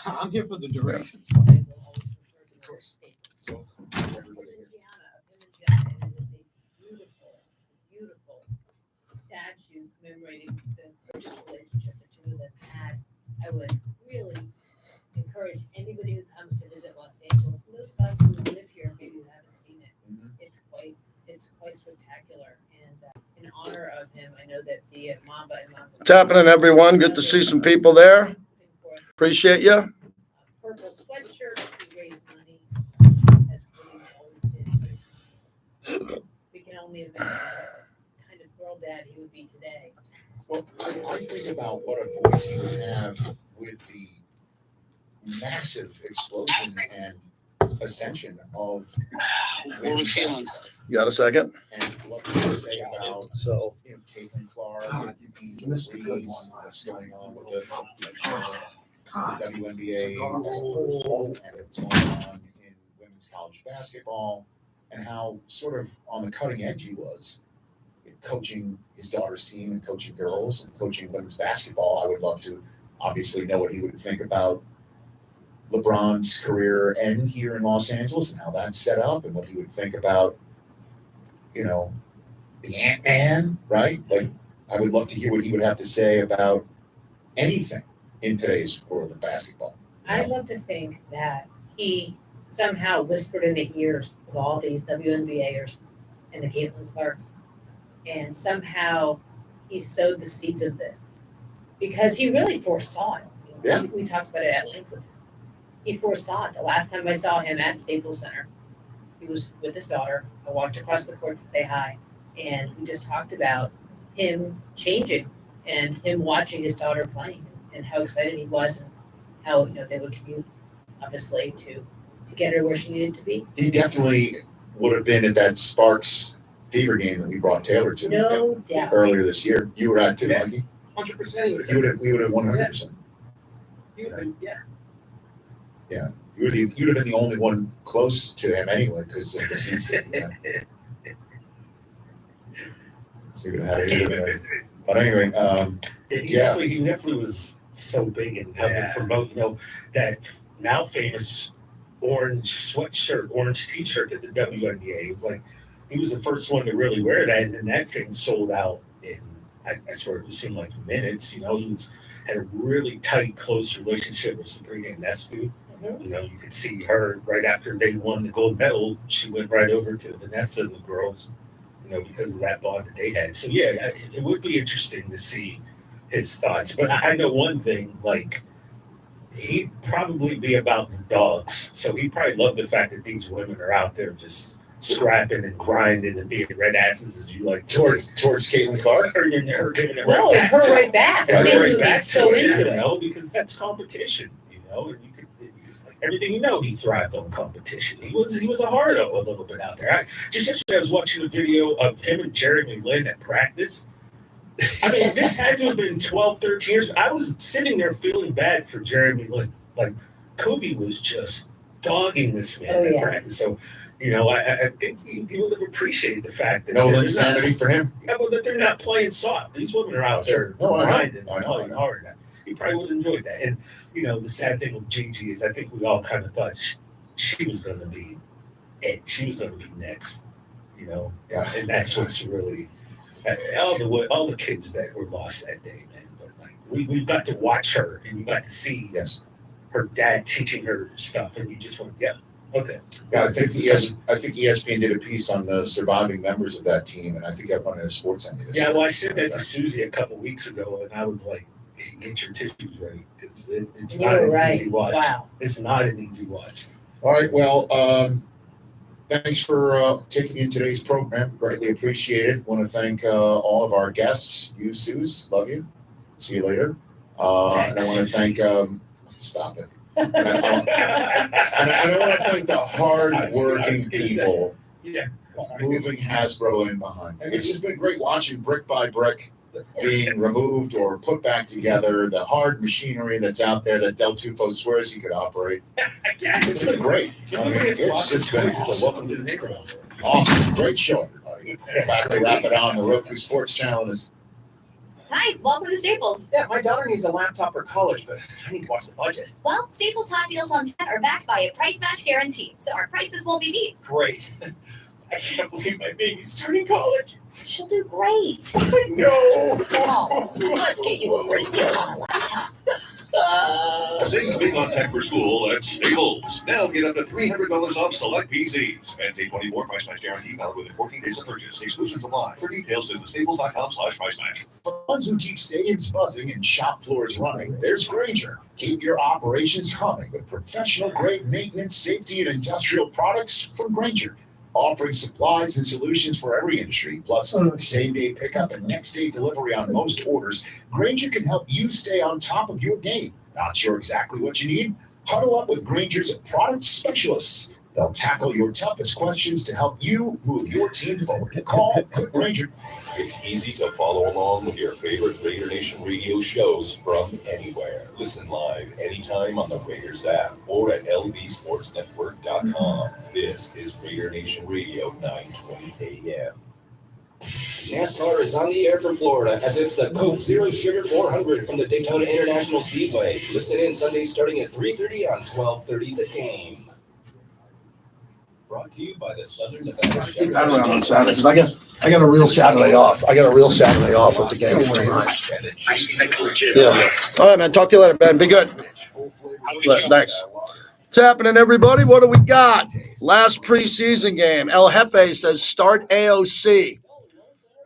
I'm here for the duration. I will always refer to them as staples. So, In Indiana, and it is a beautiful, beautiful statue commemorating the purchase relationship the two of them had. I would really encourage anybody who comes to visit Los Angeles, and those of us who live here, maybe who haven't seen it, Mhm. it's quite spectacular. And in honor of him, I know that the Mamba and Mamba. What's happening, everyone? Good to see some people there. Appreciate you. Purple sweatshirt to raise money, as William always did. raise money. We can only imagine what kind of girl dad he would be today. Well, I think about what a voice he would have with the massive explosion and ascension of women's basketball. You got a second? And what he would say about So, Caitlin Clark, God, Angel missed a good Reese, one. what's going on with the God. WNBA as a whole, and what's going on in women's college basketball, and how sort of on the cutting edge he was in coaching his daughter's team and coaching girls and coaching women's basketball. I would love to obviously know what he would think about LeBron's career end here in Los Angeles and how that's set up, and what he would think about, the Ant-Man, right? Like, I would love to hear what he would have to say about anything in today's world of basketball. I'd love to think that he somehow whispered in the ears of all these WNBAers and the Caitlin Clarks, and somehow he sowed the seeds of this because he really foresaw it. Yeah. We talked about it at length with him. He foresaw it. The last time I saw him at Staples Center, he was with his daughter. I walked across the court to say hi, and we just talked about him changing and him watching his daughter playing and how excited he was and how they would commute obviously to get her where she needed to be. He definitely would have been at that Sparks Fever game that we brought Taylor to No doubt. earlier this year. You were at too, Yeah. Mikey. 100%. We would have 100%. Yeah. You'd have been the only one close to him anyway, because of the seats that he had. So you would have had it. But anyway, He definitely was so big in helping promote, that now famous orange sweatshirt, orange T-shirt that the WNBA. It was like he was the first one to really wear that, and then that thing sold out in I swear it seemed like minutes. He had a really tight, close relationship with Sabrina Ionescu. Mhm. You could see her right after they won the gold medal. She went right over to Vanessa and the girls, because of that bond that they had. So yeah, it would be interesting to see his thoughts. But I know one thing, like he'd probably be about the dogs. So he probably loved the fact that these women are out there just scrapping and grinding and being red asses, as you like to towards Caitlin Clark. her giving it No, right and her right back. Yeah, I think right he back was so to it, into it. because that's competition, and you could everything he thrived on competition. He was a hardo a little bit out there. Just yesterday I was watching a video of him and Jeremy Lin at practice. I mean, this had to have been 12, 13 years. I was sitting there feeling bad for Jeremy Lin. Like Kobe was just dogging this man at practice. So, I think he would have appreciated the fact that No insanity for him. Yeah, but that they're not playing soft. These women are out there grinding and playing hard. He probably would have enjoyed that. And, the sad thing with Gigi is I think we all kind of thought she was going to be it. She was going to be next, Yeah. And that's what's really all the kids that were lost that day, man. But like we got to watch her and you got to see her dad teaching her stuff, and you just went, yeah, okay. Yeah, I think ESPN did a piece on the surviving members of that team, and I think I won in a sports ending. Yeah, well, I said that to Susie a couple weeks ago, and I was like, hey, get your tissues ready, because it's not an easy watch. Wow. It's not an easy watch. All right, well, thanks for taking in today's program. Greatly appreciated. Want to thank all of our guests. You, Suze, love you. See you later. And I want to thank, stop it. And I want to thank the hard-working people moving Hasbro in behind me. It's just been great watching brick by brick being removed or put back together, the hard machinery that's out there that Del Tufo swears he could operate. It's been great. It's just been awesome. Welcome to the neighborhood. Awesome. Great show, everybody. Back to wrap it on the Roku Sports Channel is Hi, welcome to Staples. Yeah, my daughter needs a laptop for college, but I need to watch the budget. Well, Staples hot deals on tech are backed by a price match guarantee, so our prices won't be beat. Great. I can't believe my baby's starting college. She'll do great. I know. Oh, let's get you a great deal on a laptop. Save big on tech for school at Staples. Now get up to $300 off select PCs. And a 24 price match guarantee valid within 14 days of purchase. Exclusions apply. For details, visit staples.com/price match. For the ones who keep stadiums buzzing and shop floors running, there's Grainger. Keep your operations humming with professional-grade maintenance, safety, and industrial products from Grainger. Offering supplies and solutions for every industry, plus same-day pickup and next-day delivery on most orders, Grainger can help you stay on top of your game. Not sure exactly what you need? Huddle up with Grainger's product specialists. They'll tackle your toughest questions to help you move your team forward. Call Grainger. It's easy to follow along with your favorite Raider Nation radio shows from anywhere. Listen live anytime on the Raiders app or at lvsportsnetwork.com. This is Raider Nation Radio 920 AM. NASCAR is on the air from Florida as it's the Coke Zero Sugar 400 from the Daytona International Speedway. Listen in Sunday starting at 3:30 on 1230 The Game. Brought to you by the Southern Nevada Chevrolet. I don't know on Saturday, 'cause I got a real Saturday off. I got a real Saturday off with the game tonight. Yeah. All right, man. Talk to you later, man. Be good. Thanks. What's happening, everybody? What do we got? Last preseason game. El Jefe says start AOC.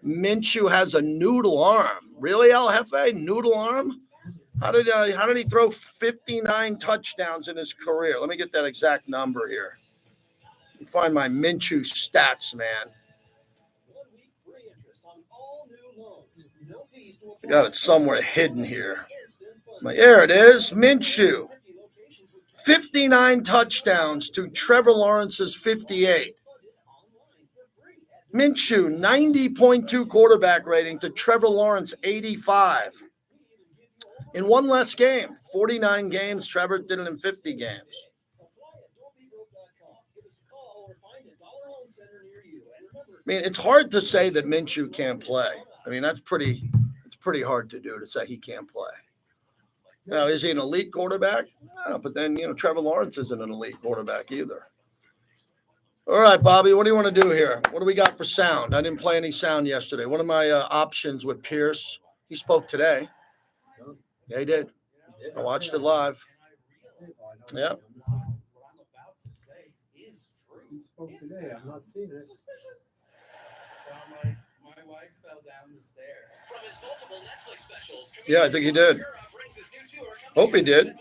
Minshew has a noodle arm. Really, El Jefe? Noodle arm? How did he throw 59 touchdowns in his career? Let me get that exact number here. Find my Minshew stats, man. I got it somewhere hidden here. There it is. Minshew. 59 touchdowns to Trevor Lawrence's 58. Minshew, 90.2 quarterback rating to Trevor Lawrence, 85. In one less game, 49 games. Trevor did it in 50 games. I mean, it's hard to say that Minshew can't play. I mean, it's pretty hard to do, to say he can't play. Now, is he an elite quarterback? No, but then, Trevor Lawrence isn't an elite quarterback either. All right, Bobby, what do you want to do here? What do we got for sound? I didn't play any sound yesterday. One of my options with Pierce, he spoke today. Yeah, he did. I watched it live. Yeah. Today, I'm not seeing it. My wife fell down the stairs. From his multiple Netflix specials, Yeah, I think he did. Hope he did.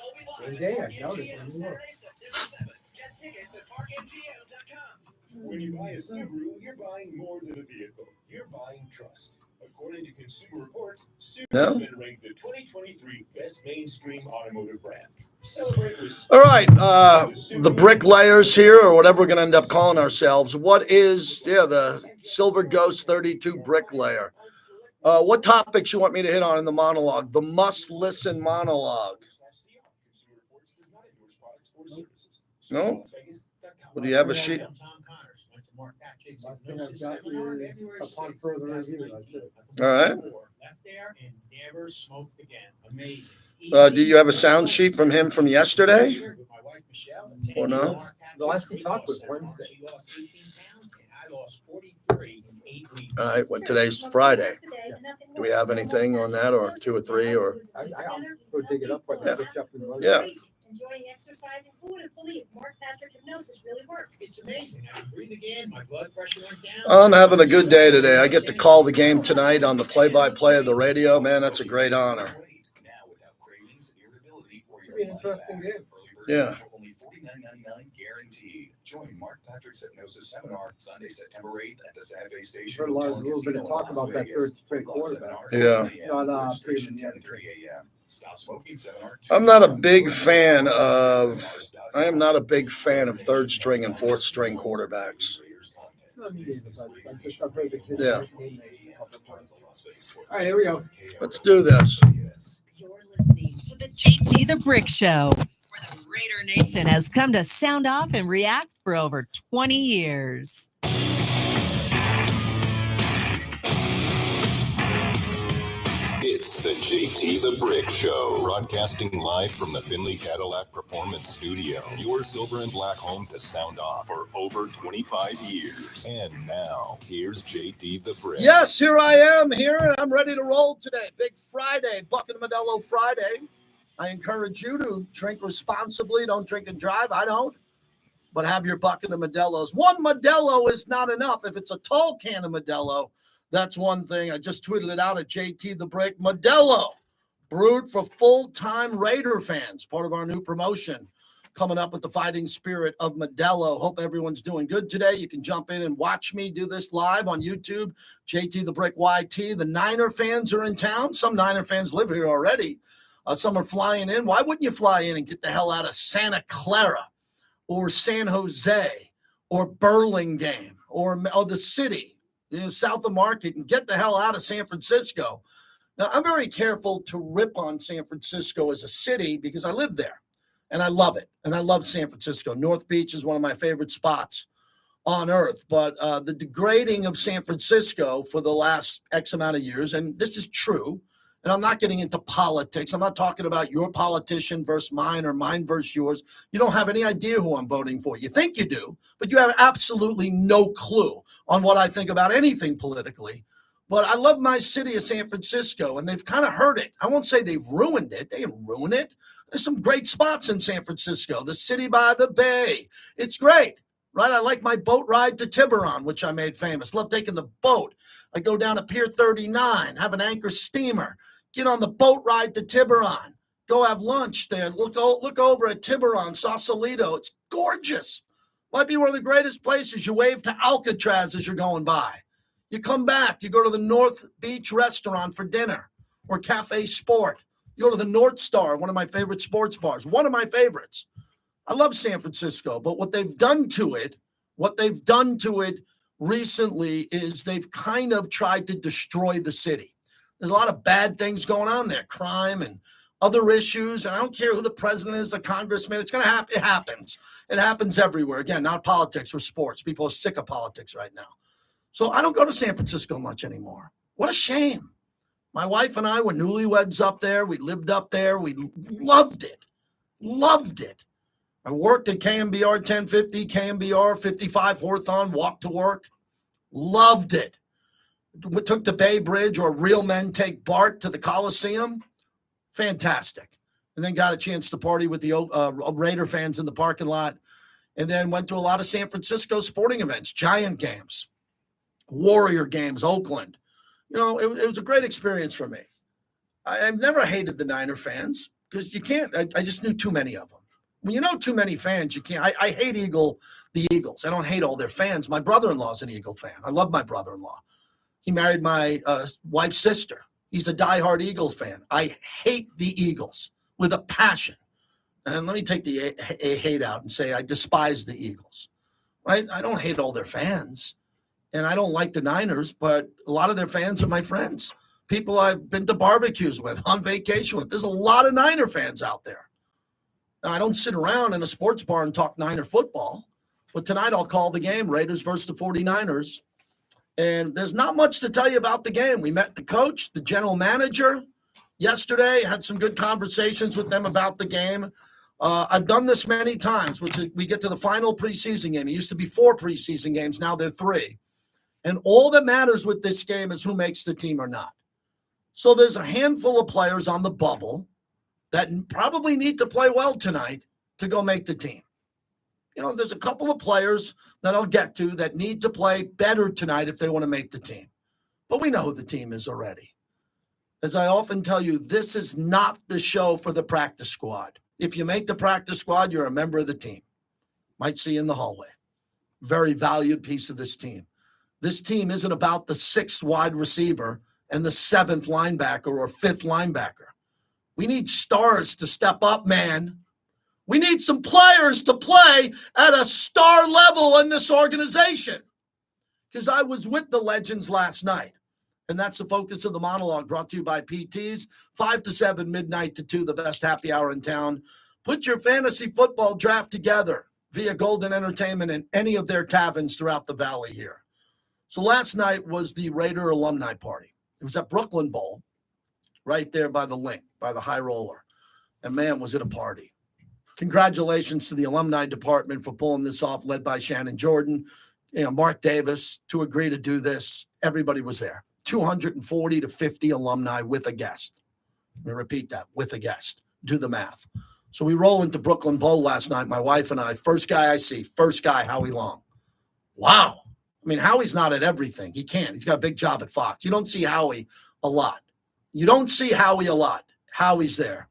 When you buy a Subaru, you're buying more than a vehicle. You're buying trust. According to Consumer Reports, Subaru has been ranked the 2023 best mainstream automotive brand. Celebrate with All right, the bricklayers here, or whatever we're going to end up calling ourselves. What is, the Silver Ghost 32 bricklayer? What topics you want me to hit on in the monologue? The must-listen monologue. No? Well, do you have a sheet? Upon further review, that's it. All right. Left there and never smoked again. Amazing. Do you have a sound sheet from him from yesterday? Or no? The last we talked was Wednesday. She lost 18 pounds and I lost 43 in 8 weeks. All right, well, today's Friday. Do we have anything on that, or 2 or 3, or? I'll go dig it up right now. Yeah. Enjoying exercising. Who would have believed Mark Patrick hypnosis really works? It's amazing. I can breathe again. My blood pressure went down. I'm having a good day today. I get to call the game tonight on the play-by-play of the radio. Man, that's a great honor. It'll be an interesting game. Yeah. Only $49.99 guaranteed. Join Mark Patrick's hypnosis seminar Sunday, September 8th at the Santa Fe Station. Heard a little bit of talk about that third straight quarterback. Yeah. Registration 10:30 a.m. Stop smoking seminar. I'm not a big fan of third string and fourth string quarterbacks. Yeah. All right, here we go. Let's do this. You're listening to the JT the Brick Show, where the Raider Nation has come to sound off and react for over 20 years. It's the JT the Brick Show, broadcasting live from the Finley Cadillac Performance Studio, your silver and black home to sound off for over 25 years. And now, here's JT the Brick. Yes, here I am here, and I'm ready to roll today. Big Friday, Buck and Modelo Friday. I encourage you to drink responsibly. Don't drink and drive. I don't. But have your bucket of Modelo's. One Modelo is not enough. If it's a tall can of Modelo, that's one thing. I just tweeted it out at JT the Brick. Modelo, brewed for full-time Raider fans. Part of our new promotion coming up with the fighting spirit of Modelo. Hope everyone's doing good today. You can jump in and watch me do this live on YouTube. JT the Brick YT. The Niner fans are in town. Some Niner fans live here already. Some are flying in. Why wouldn't you fly in and get the hell out of Santa Clara or San Jose or Burlingame or the city? South of Market, and get the hell out of San Francisco. Now, I'm very careful to rip on San Francisco as a city because I live there and I love it. And I love San Francisco. North Beach is one of my favorite spots on earth. But the degrading of San Francisco for the last X amount of years, and this is true, and I'm not getting into politics. I'm not talking about your politician versus mine or mine versus yours. You don't have any idea who I'm voting for. You think you do, but you have absolutely no clue on what I think about anything politically. But I love my city of San Francisco, and they've kind of hurt it. I won't say they've ruined it. They didn't ruin it. There's some great spots in San Francisco. The city by the bay. It's great, right? I like my boat ride to Tiburon, which I made famous. Love taking the boat. I go down to Pier 39, have an anchor steamer, get on the boat ride to Tiburon, go have lunch there, look over at Tiburon, Sausalito. It's gorgeous. Might be one of the greatest places. You wave to Alcatraz as you're going by. You come back, you go to the North Beach restaurant for dinner or Cafe Sport. You go to the North Star, one of my favorite sports bars, one of my favorites. I love San Francisco, but what they've done to it recently is they've kind of tried to destroy the city. There's a lot of bad things going on there, crime and other issues. And I don't care who the president is, the congressman. It's going to happen. It happens. It happens everywhere. Again, not politics or sports. People are sick of politics right now. So I don't go to San Francisco much anymore. What a shame. My wife and I were newlyweds up there. We lived up there. We loved it. Loved it. I worked at KMBR 1050, KMBR 55 Hawthorne, walked to work. Loved it. We took the Bay Bridge, or Real Men Take Bart, to the Coliseum. Fantastic. And then got a chance to party with the Raider fans in the parking lot. And then went to a lot of San Francisco sporting events, Giant games, Warrior games, Oakland. It was a great experience for me. I've never hated the Niner fans because you can't. I just knew too many of them. When you know too many fans, you can't. I hate the Eagles. I don't hate all their fans. My brother-in-law is an Eagle fan. I love my brother-in-law. He married my wife's sister. He's a diehard Eagles fan. I hate the Eagles with a passion. And let me take the hate out and say I despise the Eagles. Right? I don't hate all their fans. And I don't like the Niners, but a lot of their fans are my friends. People I've been to barbecues with, on vacation with. There's a lot of Niner fans out there. Now, I don't sit around in a sports bar and talk Niner football, but tonight I'll call the game, Raiders versus the 49ers. And there's not much to tell you about the game. We met the coach, the general manager yesterday, had some good conversations with them about the game. I've done this many times, which is we get to the final preseason game. It used to be 4 preseason games. Now they're 3. And all that matters with this game is who makes the team or not. So there's a handful of players on the bubble that probably need to play well tonight to go make the team. There's a couple of players that I'll get to that need to play better tonight if they want to make the team. But we know who the team is already. As I often tell you, this is not the show for the practice squad. If you make the practice squad, you're a member of the team. Might see you in the hallway. Very valued piece of this team. This team isn't about the 6th wide receiver and the 7th linebacker or 5th linebacker. We need stars to step up, man. We need some players to play at a star level in this organization. Because I was with the legends last night. And that's the focus of the monologue, brought to you by PTs, 5 to 7, midnight to 2, the best happy hour in town. Put your fantasy football draft together via Golden Entertainment and any of their taverns throughout the valley here. So last night was the Raider alumni party. It was at Brooklyn Bowl. right there by the link, by the high roller. And man, was it a party. Congratulations to the alumni department for pulling this off, led by Shannon Jordan, Mark Davis, to agree to do this. Everybody was there. 240 to 50 alumni with a guest. Let me repeat that, with a guest. Do the math. So we roll into Brooklyn Bowl last night, my wife and I. First guy I see, Howie Long. Wow. I mean, Howie's not at everything. He can't. He's got a big job at Fox. You don't see Howie a lot. Howie's there.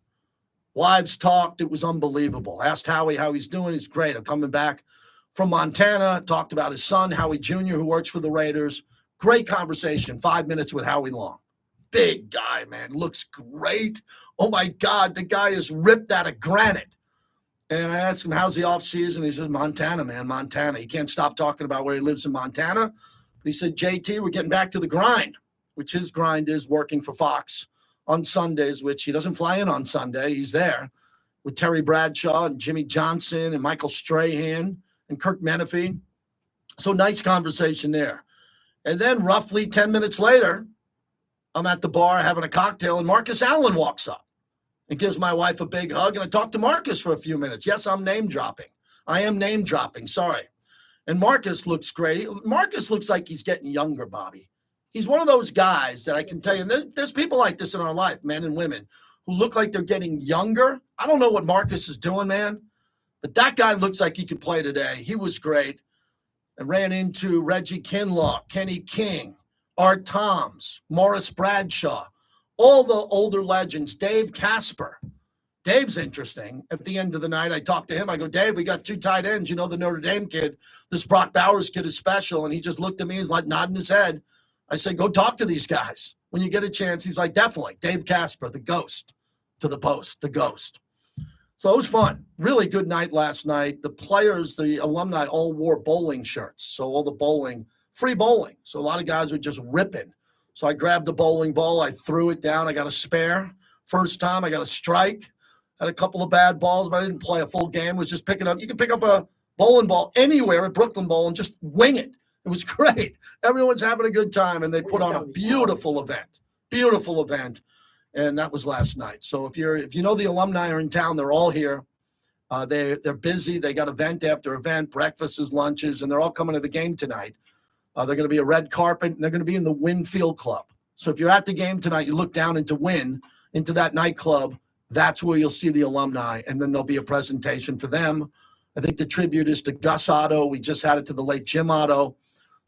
Wives talked. It was unbelievable. Asked Howie how he's doing. He's great. I'm coming back from Montana. Talked about his son, Howie Jr., who works for the Raiders. Great conversation. 5 minutes with Howie Long. Big guy, man. Looks great. Oh, my God. The guy is ripped out of granite. And I asked him, how's the offseason? He said, Montana, man, Montana. He can't stop talking about where he lives in Montana. But he said, JT, we're getting back to the grind, which his grind is working for Fox on Sundays, which he doesn't fly in on Sunday. He's there with Terry Bradshaw and Jimmy Johnson and Michael Strahan and Kirk Menefee. So nice conversation there. And then roughly 10 minutes later, I'm at the bar having a cocktail, and Marcus Allen walks up and gives my wife a big hug. And I talked to Marcus for a few minutes. Yes, I'm name dropping. I am name dropping. Sorry. And Marcus looks great. Marcus looks like he's getting younger, Bobby. He's one of those guys that I can tell you, there's people like this in our life, men and women, who look like they're getting younger. I don't know what Marcus is doing, man, but that guy looks like he could play today. He was great. And ran into Reggie Kinlaw, Kenny King, Art Toms, Morris Bradshaw, all the older legends, Dave Casper. Dave's interesting. At the end of the night, I talked to him. I go, Dave, we got 2 tight ends. You know, the Notre Dame kid, this Brock Bowers kid is special. And he just looked at me and was like nodding his head. I said, go talk to these guys when you get a chance. He's like, definitely. Dave Casper, the ghost, to the post, the ghost. So it was fun. Really good night last night. The players, the alumni all wore bowling shirts. So all the bowling, free bowling. So a lot of guys were just ripping. So I grabbed the bowling ball. I threw it down. I got a spare. First time I got a strike. Had a couple of bad balls, but I didn't play a full game. It was just picking up. You can pick up a bowling ball anywhere at Brooklyn Bowl and just wing it. It was great. Everyone's having a good time, and they put on a beautiful event. Beautiful event. And that was last night. So if you know the alumni are in town, they're all here. They're busy. They got event after event, breakfasts, lunches, and they're all coming to the game tonight. They're going to be a red carpet, and they're going to be in the Wynn Field Club. So if you're at the game tonight, you look down into Wynn, into that nightclub, that's where you'll see the alumni, and then there'll be a presentation for them. I think the tribute is to Gus Otto. We just had it to the late Jim Otto.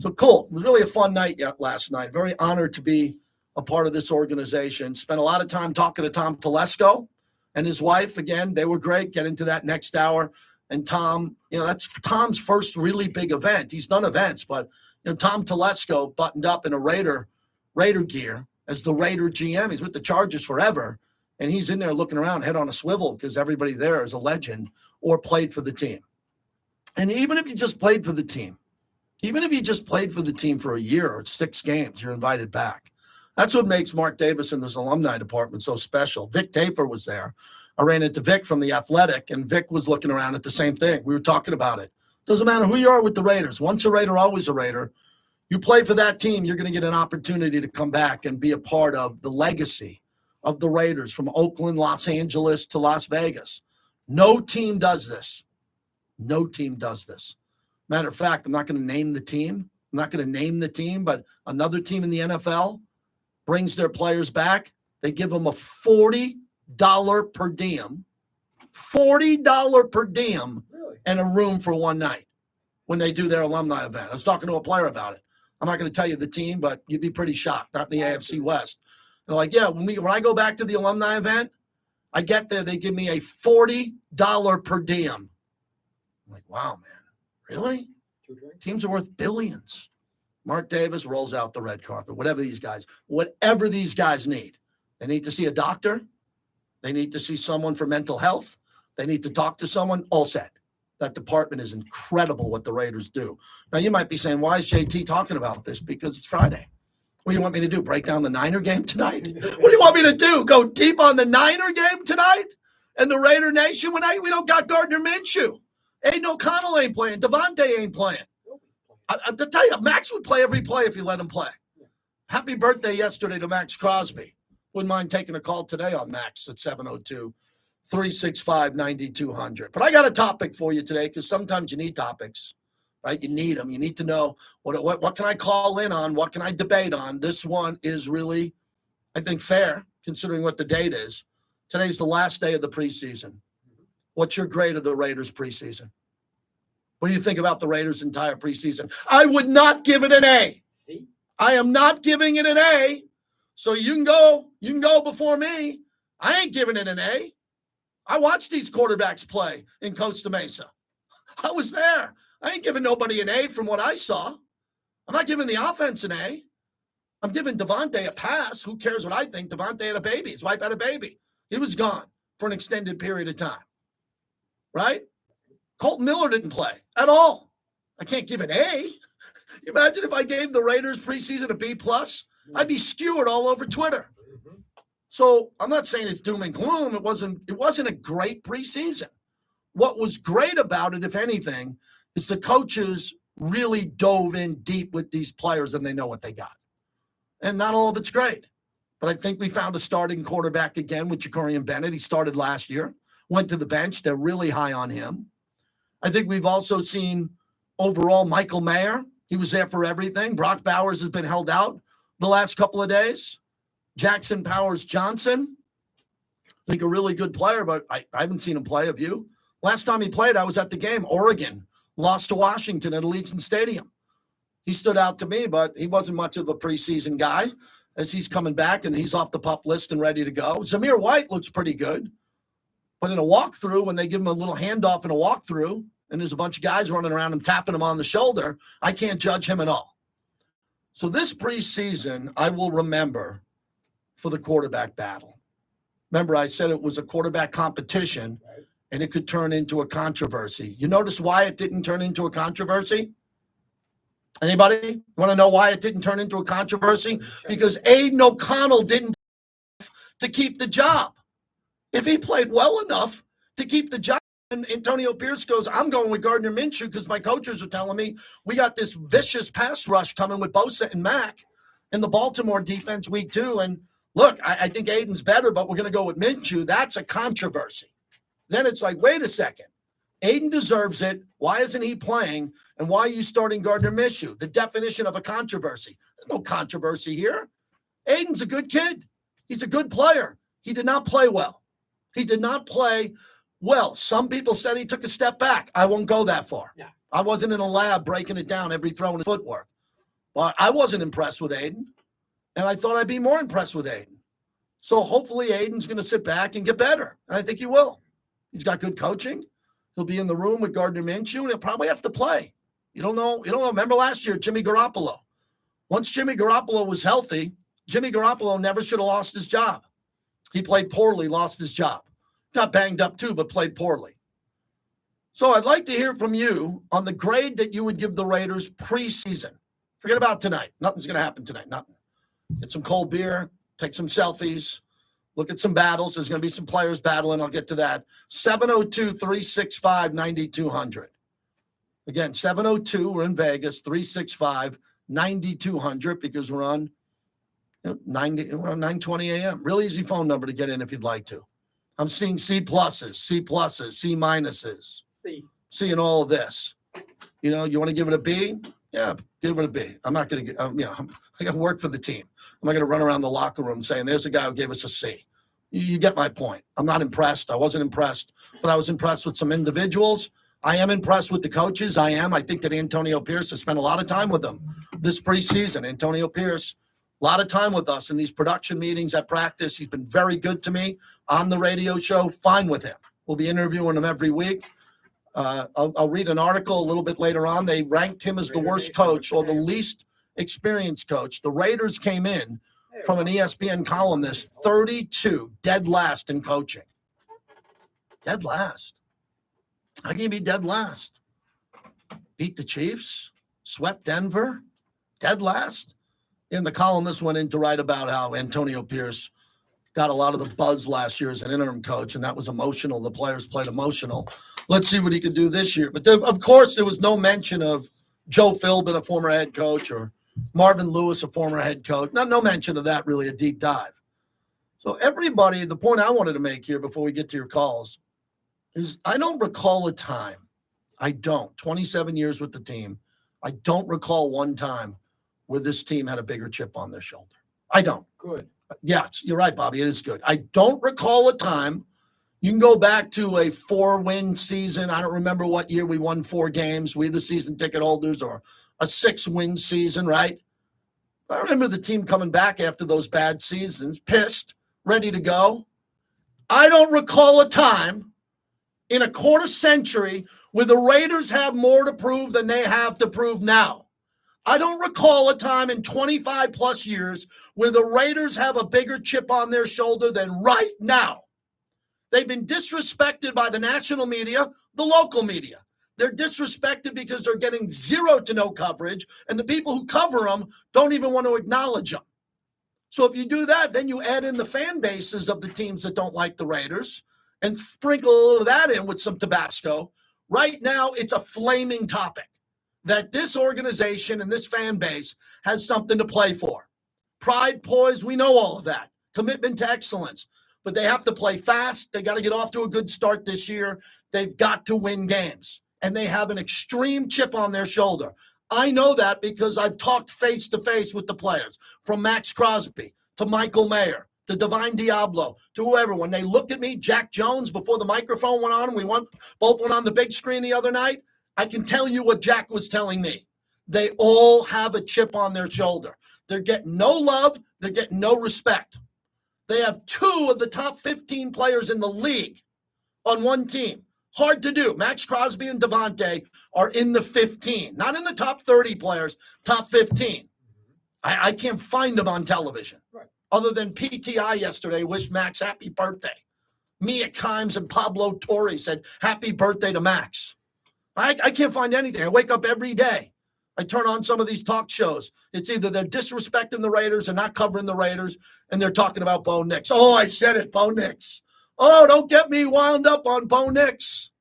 So cool. It was really a fun night last night. Very honored to be a part of this organization. Spent a lot of time talking to Tom Telesco and his wife. Again, they were great. Get into that next hour. And Tom, that's Tom's first really big event. He's done events, but Tom Telesco buttoned up in a Raider gear as the Raider GM. He's with the Chargers forever. And he's in there looking around, head on a swivel, because everybody there is a legend or played for the team. And even if you just played for the team for a year or 6 games, you're invited back. That's what makes Mark Davis and this alumni department so special. Vic Tafer was there. I ran into Vic from The Athletic, and Vic was looking around at the same thing. We were talking about it. Doesn't matter who you are with the Raiders. Once a Raider, always a Raider. You play for that team, you're going to get an opportunity to come back and be a part of the legacy of the Raiders from Oakland, Los Angeles to Las Vegas. No team does this. No team does this. Matter of fact, I'm not going to name the team. But another team in the NFL brings their players back. They give them a $40 per diem. $40 per diem and a room for one night when they do their alumni event. I was talking to a player about it. I'm not going to tell you the team, but you'd be pretty shocked. Not in the AFC West. They're like, yeah, when I go back to the alumni event, I get there, they give me a $40 per diem. I'm like, wow, man, really? Teams are worth billions. Mark Davis rolls out the red carpet, whatever these guys need. They need to see a doctor. They need to see someone for mental health. They need to talk to someone, all set. That department is incredible what the Raiders do. Now, you might be saying, why is JT talking about this? Because it's Friday. What do you want me to do? Break down the Niner game tonight? What do you want me to do? Go deep on the Niner game tonight? And the Raider Nation? We don't got Gardner Minshew. Aiden O'Connell ain't playing. Devontae ain't playing. I'll tell you, Max would play every play if you let him play. Happy birthday yesterday to Max Crosby. Wouldn't mind taking a call today on Max at 702-365-9200. But I got a topic for you today because sometimes you need topics, right? You need them. You need to know what can I call in on? What can I debate on? This one is really, I think, fair considering what the date is. Today's the last day of the preseason. What's your grade of the Raiders preseason? What do you think about the Raiders' entire preseason? I would not give it an A. I am not giving it an A. So you can go before me. I ain't giving it an A. I watched these quarterbacks play in Costa Mesa. I was there. I ain't giving nobody an A from what I saw. I'm not giving the offense an A. I'm giving Devontae a pass. Who cares what I think? Devontae had a baby. His wife had a baby. He was gone for an extended period of time. Right? Colton Miller didn't play at all. I can't give an A. Imagine if I gave the Raiders preseason a B+. I'd be skewered all over Twitter. So I'm not saying it's doom and gloom. It wasn't a great preseason. What was great about it, if anything, is the coaches really dove in deep with these players and they know what they got. And not all of it's great. But I think we found a starting quarterback again with Jacorian Bennett. He started last year, went to the bench. They're really high on him. I think we've also seen overall Michael Mayer. He was there for everything. Brock Bowers has been held out the last couple of days. Jackson Powers Johnson, I think a really good player, but I haven't seen him play. Have you? Last time he played, I was at the game. Oregon lost to Washington at Allegiant Stadium. He stood out to me, but he wasn't much of a preseason guy as he's coming back and he's off the PUP list and ready to go. Zamir White looks pretty good. But in a walkthrough, when they give him a little handoff in a walkthrough, and there's a bunch of guys running around him, tapping him on the shoulder, I can't judge him at all. So this preseason, I will remember for the quarterback battle. Remember, I said it was a quarterback competition, and it could turn into a controversy. You notice why it didn't turn into a controversy? Anybody want to know why it didn't turn into a controversy? Because Aiden O'Connell didn't to keep the job. If he played well enough to keep the job, and Antonio Pierce goes, I'm going with Gardner Minshew because my coaches are telling me we got this vicious pass rush coming with Bosa and Mack in the Baltimore defense week 2. And look, I think Aiden's better, but we're going to go with Minshew. That's a controversy. Then it's like, wait a second. Aiden deserves it. Why isn't he playing? And why are you starting Gardner Minshew? The definition of a controversy. There's no controversy here. Aiden's a good kid. He's a good player. He did not play well. He did not play well. Some people said he took a step back. I won't go that far. Yeah. I wasn't in a lab breaking it down every throw in footwork. But I wasn't impressed with Aiden. And I thought I'd be more impressed with Aiden. So hopefully Aiden's going to sit back and get better. And I think he will. He's got good coaching. He'll be in the room with Gardner Minshew, and he'll probably have to play. You don't know. Remember last year, Jimmy Garoppolo. Once Jimmy Garoppolo was healthy, Jimmy Garoppolo never should have lost his job. He played poorly, lost his job. Got banged up too, but played poorly. So I'd like to hear from you on the grade that you would give the Raiders preseason. Forget about tonight. Nothing's going to happen tonight. Nothing. Get some cold beer, take some selfies, look at some battles. There's going to be some players battling. I'll get to that. 702-365-9200. Again, 702, we're in Vegas, 365-9200 because we're on 9:20 a.m. Real easy phone number to get in if you'd like to. I'm seeing C+, C+, C-. C in all of this. You want to give it a B? Yeah, give it a B. I'm not going to get, I got to work for the team. I'm not going to run around the locker room saying, there's a guy who gave us a C. You get my point. I'm not impressed. I wasn't impressed, but I was impressed with some individuals. I am impressed with the coaches. I think that Antonio Pierce has spent a lot of time with them this preseason. Antonio Pierce, a lot of time with us in these production meetings at practice. He's been very good to me on the radio show. Fine with him. We'll be interviewing him every week. I'll read an article a little bit later on. They ranked him as the worst coach or the least experienced coach. The Raiders came in from an ESPN columnist, 32, dead last in coaching. Dead last. How can you be dead last? Beat the Chiefs, swept Denver, dead last. And the columnist went in to write about how Antonio Pierce got a lot of the buzz last year as an interim coach, and that was emotional. The players played emotional. Let's see what he could do this year. But of course, there was no mention of Joe Philbin, a former head coach, or Marvin Lewis, a former head coach. No mention of that, really, a deep dive. So everybody, the point I wanted to make here before we get to your calls is I don't recall a time. I don't. 27 years with the team. I don't recall one time where this team had a bigger chip on their shoulder. I don't. Good. Yeah, you're right, Bobby. It is good. I don't recall a time. You can go back to a 4-win season. I don't remember what year we won 4 games. We the season ticket holders, or a 6-win season, right? I remember the team coming back after those bad seasons, pissed, ready to go. I don't recall a time in a quarter century where the Raiders have more to prove than they have to prove now. I don't recall a time in 25 plus years where the Raiders have a bigger chip on their shoulder than right now. They've been disrespected by the national media, the local media. They're disrespected because they're getting 0 to no coverage, and the people who cover them don't even want to acknowledge them. So if you do that, then you add in the fan bases of the teams that don't like the Raiders and sprinkle a little of that in with some Tabasco. Right now, it's a flaming topic that this organization and this fan base has something to play for. Pride, poise, we know all of that. Commitment to excellence. But they have to play fast. They got to get off to a good start this year. They've got to win games. And they have an extreme chip on their shoulder. I know that because I've talked face-to-face with the players, from Max Crosby to Michael Mayer to Divine Diablo to whoever. When they looked at me, Jack Jones, before the microphone went on, and both went on the big screen the other night, I can tell you what Jack was telling me. They all have a chip on their shoulder. They're getting no love. They're getting no respect. They have 2 of the top 15 players in the league on one team. Hard to do. Max Crosby and Devontae are in the 15, not in the top 30 players, top 15. I can't find them on television. Right. Other than PTI yesterday wished Max happy birthday. Mia Kimes and Pablo Torre said happy birthday to Max. I can't find anything. I wake up every day. I turn on some of these talk shows. It's either they're disrespecting the Raiders or not covering the Raiders, and they're talking about Bo Nix. Oh, I said it, Bo Nix. Oh, don't get me wound up on Bo Nix.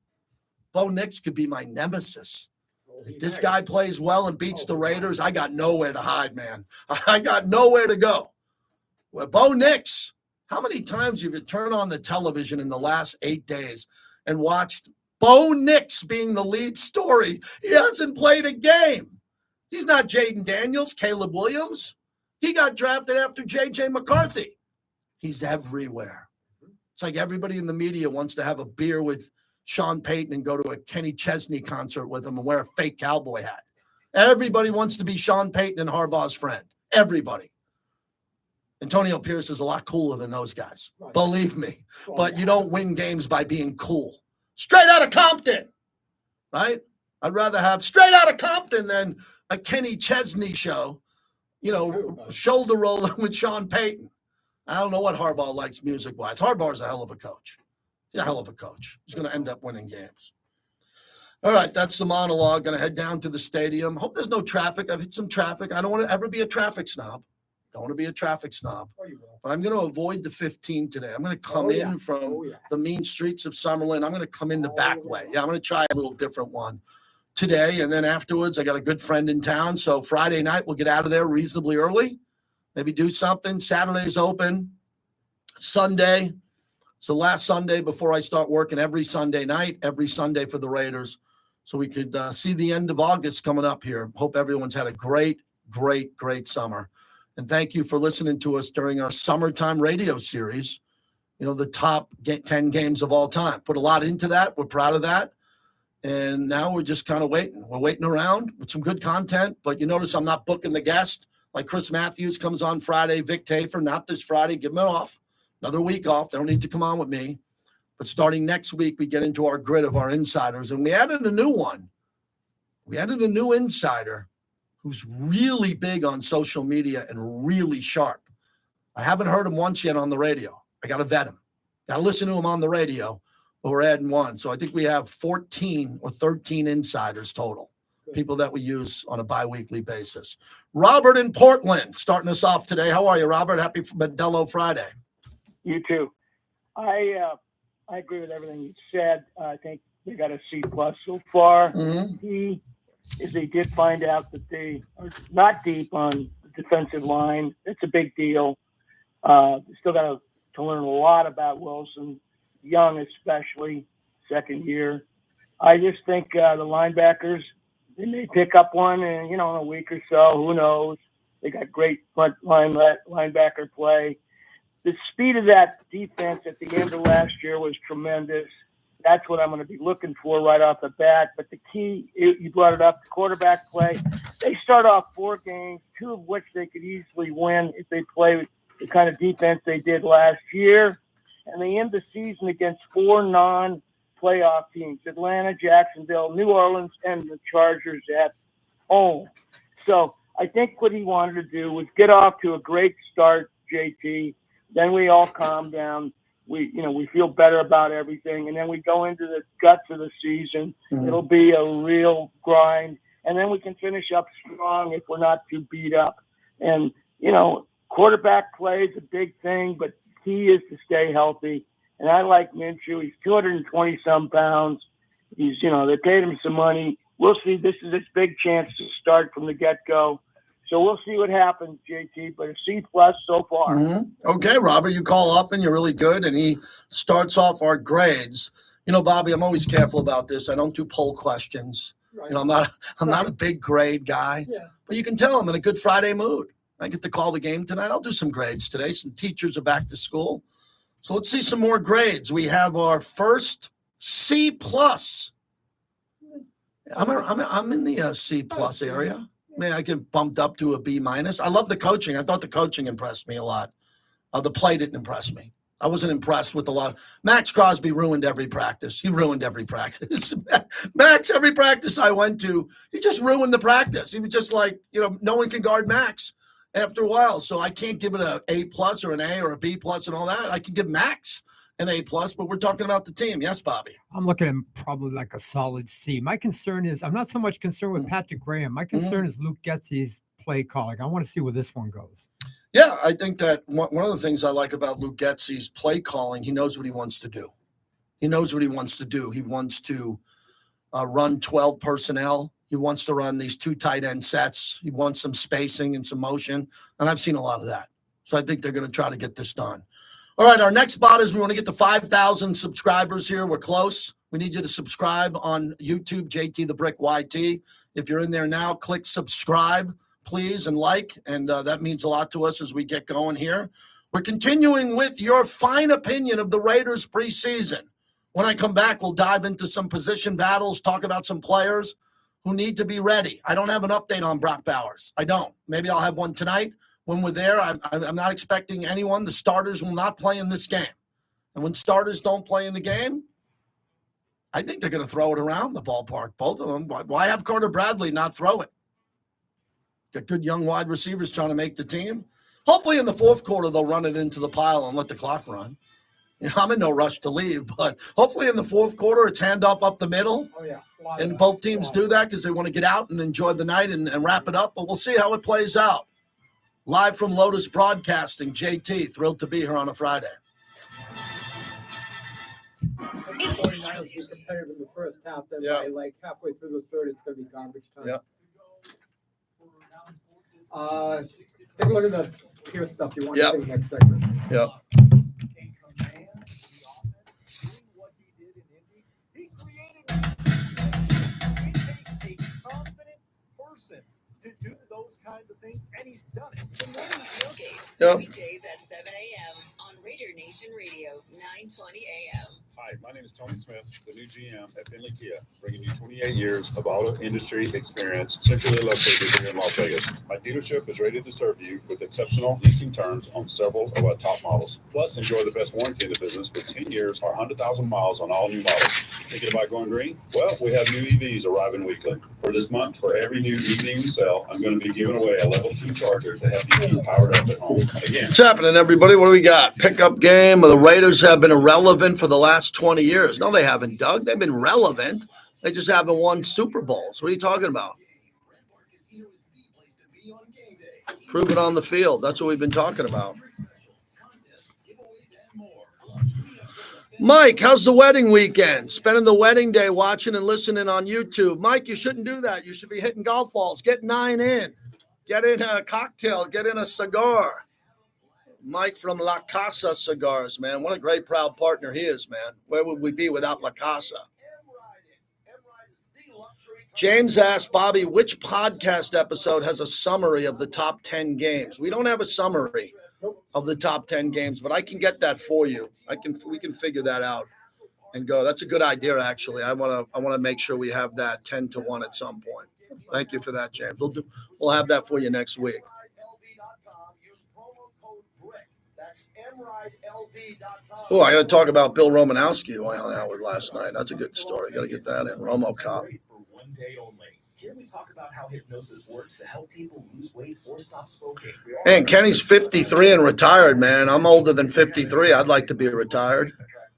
Bo Nix could be my nemesis. If this guy plays well and beats the Raiders, I got nowhere to hide, man. I got nowhere to go. Well, Bo Nix, how many times have you turned on the television in the last 8 days and watched Bo Nix being the lead story? He hasn't played a game. He's not Jaden Daniels, Caleb Williams. He got drafted after J.J. McCarthy. He's everywhere. It's like everybody in the media wants to have a beer with Sean Payton and go to a Kenny Chesney concert with him and wear a fake cowboy hat. Everybody wants to be Sean Payton and Harbaugh's friend. Everybody. Antonio Pierce is a lot cooler than those guys. Right. Believe me. But you don't win games by being cool. Straight out of Compton. Right? I'd rather have straight out of Compton than a Kenny Chesney show, shoulder rolling with Sean Payton. I don't know what Harbaugh likes music-wise. Harbaugh's a hell of a coach. He's a hell of a coach. He's going to end up winning games. All right, that's the monologue. Going to head down to the stadium. Hope there's no traffic. I've hit some traffic. I don't want to ever be a traffic snob. But I'm going to avoid the 15 today. I'm going to come in from the mean streets of Summerlin. I'm going to come in the back way. Yeah, I'm going to try a little different one today. And then afterwards, I got a good friend in town. So Friday night, we'll get out of there reasonably early. Maybe do something. Saturday's open. Sunday. It's the last Sunday before I start working every Sunday night, every Sunday for the Raiders. So we could see the end of August coming up here. Hope everyone's had a great, great, great summer. And thank you for listening to us during our summertime radio series. The top 10 games of all time. Put a lot into that. We're proud of that. And now we're just kind of waiting. We're waiting around with some good content. But you notice I'm not booking the guest. Like Chris Matthews comes on Friday. Vic Tafer, not this Friday. Give him it off. Another week off. They don't need to come on with me. But starting next week, we get into our grid of our insiders. And we added a new one. We added a new insider who's really big on social media and really sharp. I haven't heard him once yet on the radio. I got to vet him. Got to listen to him on the radio, but we're adding one. So I think we have 14 or 13 insiders total, people that we use on a bi-weekly basis. Robert in Portland, starting us off today. How are you, Robert? Happy Modelo Friday. You too. I agree with everything you said. I think they got a C+ so far. Mm-hmm. Is they did find out that they are not deep on the defensive line. It's a big deal. Still got a to learn a lot about Wilson, young especially, second year. I just think the linebackers, they may pick up one in, in a week or so. Who knows? They got great front linebacker play. The speed of that defense at the end of last year was tremendous. That's what I'm going to be looking for right off the bat. But the key, you brought it up, the quarterback play. They start off 4 games, 2 of which they could easily win if they play the kind of defense they did last year. And they end the season against 4 non-playoff teams, Atlanta, Jacksonville, New Orleans, and the Chargers at home. So I think what he wanted to do was get off to a great start, JT. Then we all calm down. We feel better about everything, and then we go into the guts of the season. It'll be a real grind, and then we can finish up strong if we're not too beat up. And quarterback play is a big thing, but key is to stay healthy. And I like Minshew. He's 220 some pounds. He's they paid him some money. We'll see. This is his big chance to start from the get-go. So we'll see what happens, JT, but a C+ so far. Okay, Robert, you call up and you're really good, and he starts off our grades. Bobby, I'm always careful about this. I don't do poll questions. Right. I'm not a big grade guy, but you can tell I'm in a good Friday mood. I get to call the game tonight. I'll do some grades today. Some teachers are back to school. So let's see some more grades. We have our first C+. I'm in the C+ area. Man, I get bumped up to a B-. I love the coaching. I thought the coaching impressed me a lot. The play didn't impress me. I wasn't impressed with a lot. Max Crosby ruined every practice. He ruined every practice. Max, every practice I went to, he just ruined the practice. He was just like, no one can guard Max after a while. So I can't give it a A+ or an A or a B+ and all that. I can give Max an A+, but we're talking about the team. Yes, Bobby? I'm looking at probably like a solid C. My concern is, I'm not so much concerned with Patrick Graham. My concern is Luke Getsy's play calling. I want to see where this one goes. Yeah, I think that one of the things I like about Luke Getsy's play calling, he knows what he wants to do. He knows what he wants to do. He wants to run 12 personnel. He wants to run these 2 tight end sets. He wants some spacing and some motion, and I've seen a lot of that. So I think they're going to try to get this done. All right, our next spot is we want to get to 5,000 subscribers here. We're close. We need you to subscribe on YouTube, JT the Brick YT. If you're in there now, click subscribe, please, and like, and that means a lot to us as we get going here. We're continuing with your fine opinion of the Raiders preseason. When I come back, we'll dive into some position battles, talk about some players who need to be ready. I don't have an update on Brock Bowers. I don't. Maybe I'll have one tonight. When we're there, I'm not expecting anyone. The starters will not play in this game. And when starters don't play in the game, I think they're going to throw it around the ballpark, both of them. Why have Carter Bradley not throw it? Got good young wide receivers trying to make the team. Hopefully in the fourth quarter, they'll run it into the pile and let the clock run. I'm in no rush to leave, but hopefully in the fourth quarter, it's handoff up the middle. Oh, yeah. And both teams do that because they want to get out and enjoy the night and wrap it up. But we'll see how it plays out. Live from Lotus Broadcasting, JT, thrilled to be here on a Friday. It's 49ers be competitive in the first half, then by like halfway through the third, it's going to be garbage time. Yeah. Take a look at the here stuff you want to see next segment. Yep. To do those kinds of things, and he's done it. The Morning Tailgate, Yep. weekdays at 7 a.m. on Raider Nation Radio, 920 a.m. Hi, my name is Tony Smith, the new GM at Finley Kia, bringing you 28 years of auto industry experience, centrally located here in Las Vegas. My dealership is ready to serve you with exceptional leasing terms on several of our top models. Plus, enjoy the best warranty in the business with 10 years or 100,000 miles on all new models. Thinking about going green? Well, we have new EVs arriving weekly. For this month, for every new EV we sell, I'm going to be giving away a level 2 charger to help you keep powered up at home. Again, What's happening, everybody? What do we got? Pickup game. The Raiders have been irrelevant for the last 20 years. No, they haven't, Doug. They've been relevant. They just haven't won Super Bowls. What are you talking about? Prove it on the field. That's what we've been talking about. Mike, how's the wedding weekend? Spending the wedding day watching and listening on YouTube. Mike, you shouldn't do that. You should be hitting golf balls. Get 9 in. Get in a cocktail. Get in a cigar. Mike from La Casa Cigars, man. What a great, proud partner he is, man. Where would we be without La Casa? James asked Bobby, which podcast episode has a summary of the top 10 games? We don't have a summary of the top 10 games, but I can get that for you. We can figure that out and go. That's a good idea, actually. I want to make sure we have that 10-1 at some point. Thank you for that, James. We'll have that for you next week. Oh, I got to talk about Bill Romanowski, who I hung out with last night. That's a good story. Got to get that in. RomoCop. Here we talk about how hypnosis works to help people lose weight or stop smoking. Hey, and Kenny's 53 and retired, man. I'm older than 53. I'd like to be retired.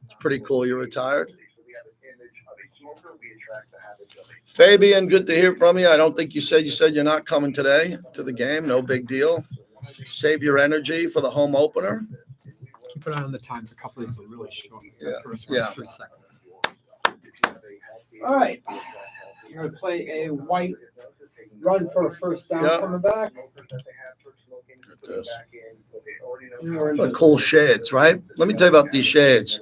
It's pretty cool you're retired. Fabian, good to hear from you. I don't think you said you're not coming today to the game. No big deal. Save your energy for the home opener. Keep an eye on the times. A couple of these are really short. Yeah. First one's Yeah. 3 seconds. All right. You're going to play a white run for a first down Yeah. coming back. What cool shades, right? Let me tell you about these shades.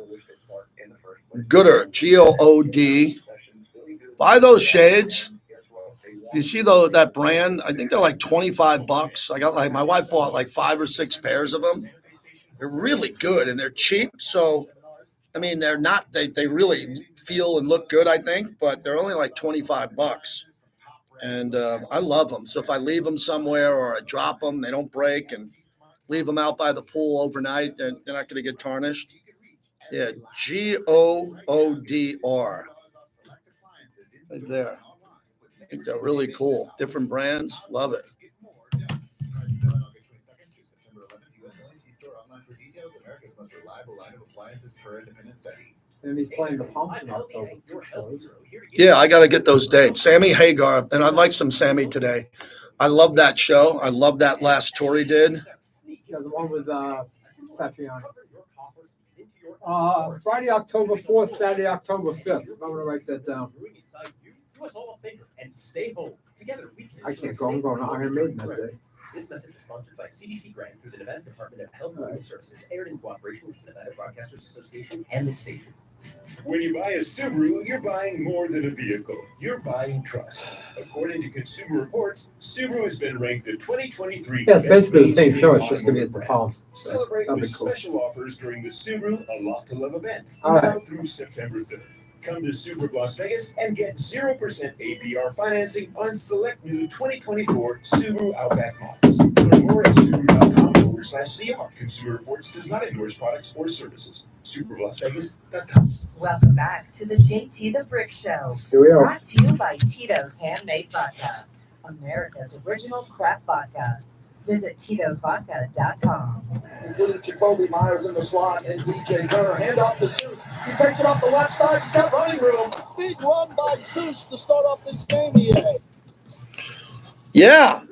Gooder, G-O-O-D. Buy those shades. You see that brand? I think they're like $25. I got my wife bought like 5 or 6 pairs of them. They're really good and they're cheap. So, I mean, they're not. They really feel and look good, I think, but they're only like $25. And I love them. So if I leave them somewhere or I drop them, they don't break, and leave them out by the pool overnight, they're not going to get tarnished. Yeah, G-O-O-D-R. Right there. I think they're really cool. Different brands. Love it. And he's playing the pumps in October. Yeah, I got to get those dates. Sammy Hagar, and I'd like some Sammy today. I love that show. I love that last tour he did. Yeah, the one with Satriani. Friday, October 4th, Saturday, October 5th. I'm going to write that down. Do us all a favor and stay home. Together we can. I can't go. I'm going to Iron Maiden that day. This message is sponsored by CDC grant through the Nevada Department of Health and Human Services, aired in cooperation with the Nevada Broadcasters Association and this station. When you buy a Subaru, you're buying more than a vehicle. You're buying trust. According to Consumer Reports, Subaru has been ranked the 2023 Yeah, it's best basically the same mainstream show. It's just going to be at the automotive pumps. brand. Celebrate That'd with be cool. special offers during the Subaru A Lot to Love event, All right. now through September 3rd. Come to Subaru Las Vegas and get 0% APR financing on select new 2024 Subaru Outback models. Learn more at Subaru.com/CR. Consumer Reports does not endorse products or services. SubaruLasVegas.com. Welcome back to the JT the Brick Show. Here we are. Brought to you by Tito's Handmade Vodka, America's original craft vodka. Visit Tito'sVodka.com. Including Jacoby Myers in the slot and DJ Turner. Hand off to Seuss. He takes it off the left side. He's got running room. Big run by Seuss to start off this game, EA. Yeah.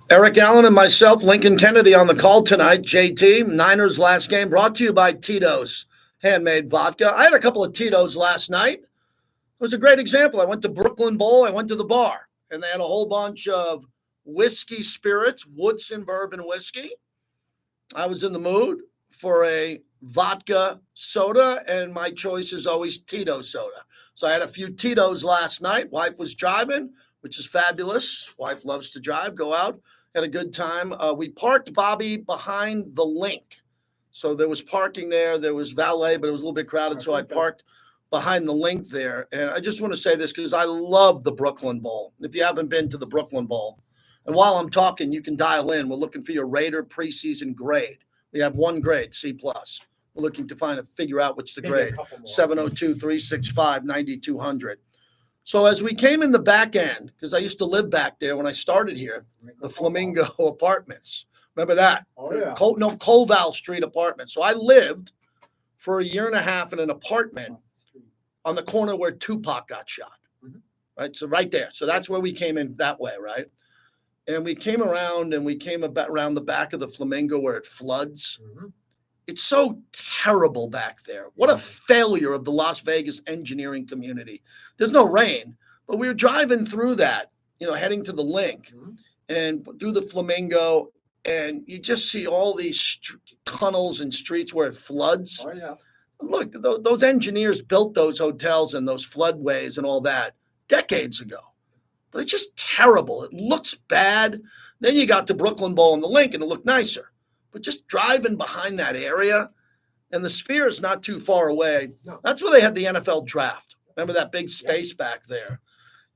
Eric Allen and myself, Lincoln Kennedy on the call tonight. JT, Niners last game, brought to you by Tito's Handmade Vodka. I had a couple of Tito's last night. It was a great example. I went to Brooklyn Bowl. I went to the bar, and they had a whole bunch of whiskey spirits, Woodson bourbon whiskey. I was in the mood for a vodka soda, and my choice is always Tito soda. So I had a few Tito's last night. Wife was driving, which is fabulous. Wife loves to drive, go out, had a good time. We parked Bobby behind the link. So there was parking there. There was valet, but it was a little bit crowded. So I parked behind the link there. And I just want to say this because I love the Brooklyn Bowl. If you haven't been to the Brooklyn Bowl, and while I'm talking, you can dial in. We're looking for your Raider preseason grade. We have one grade, C+. We're looking to figure out what's the grade. 702-365-9200. So as we came in the back end, because I used to live back there when I started here, the Flamingo Apartments. Remember that? Oh, yeah. Koval Street Apartments. So I lived for a year and a half in an apartment on the corner where Tupac got shot. Right? So right there. So that's where we came in that way, right? And we came around and we came around the back of the Flamingo where it floods. It's so terrible back there. What a failure of the Las Vegas engineering community. There's no rain, but we were driving through that, heading to the link and through the Flamingo. and you just see all these tunnels and streets where it floods. Oh, yeah. Look, those engineers built those hotels and those floodways and all that decades ago. But it's just terrible. It looks bad. Then you got the Brooklyn Bowl and the Link, and it looked nicer. But just driving behind that area, and the Sphere is not too far away. No. That's where they had the NFL draft. Remember that big space back there?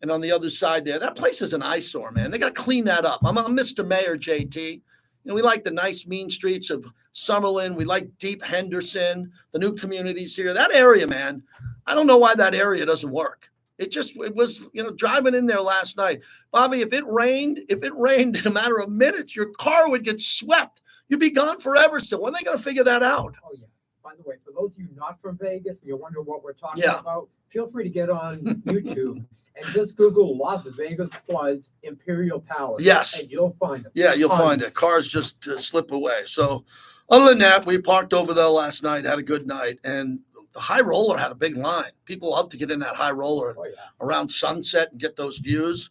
And on the other side there, that place is an eyesore, man. They got to clean that up. I'm Mr. Mayor, JT. We like the nice mean streets of Summerlin. We like Deep Henderson, the new communities here. That area, man, I don't know why that area doesn't work. It was, driving in there last night. Bobby, if it rained in a matter of minutes, your car would get swept. You'd be gone forever still. When are they going to figure that out? Oh, yeah. By the way, for those of you not from Vegas and you wonder what we're talking Yeah. about, feel free to get on YouTube and just Google Las Vegas floods Imperial Palace. Yes. And you'll find it. Yeah, you'll find it. Cars just slip away. So other than that, we parked over there last night, had a good night. And the high roller had a big line. People love to get in that high roller around sunset and get those views,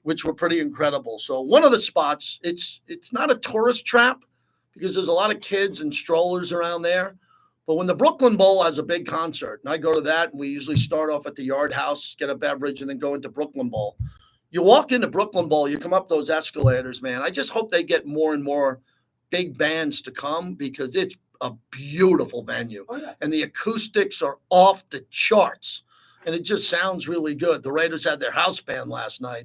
which were pretty incredible. So one of the spots, it's not a tourist trap because there's a lot of kids and strollers around there. But when the Brooklyn Bowl has a big concert, and I go to that, and we usually start off at the Yard House, get a beverage, and then go into Brooklyn Bowl. You walk into Brooklyn Bowl, you come up those escalators, man. I just hope they get more and more big bands to come because it's a beautiful venue. Oh, yeah. And the acoustics are off the charts. And it just sounds really good. The Raiders had their house band last night,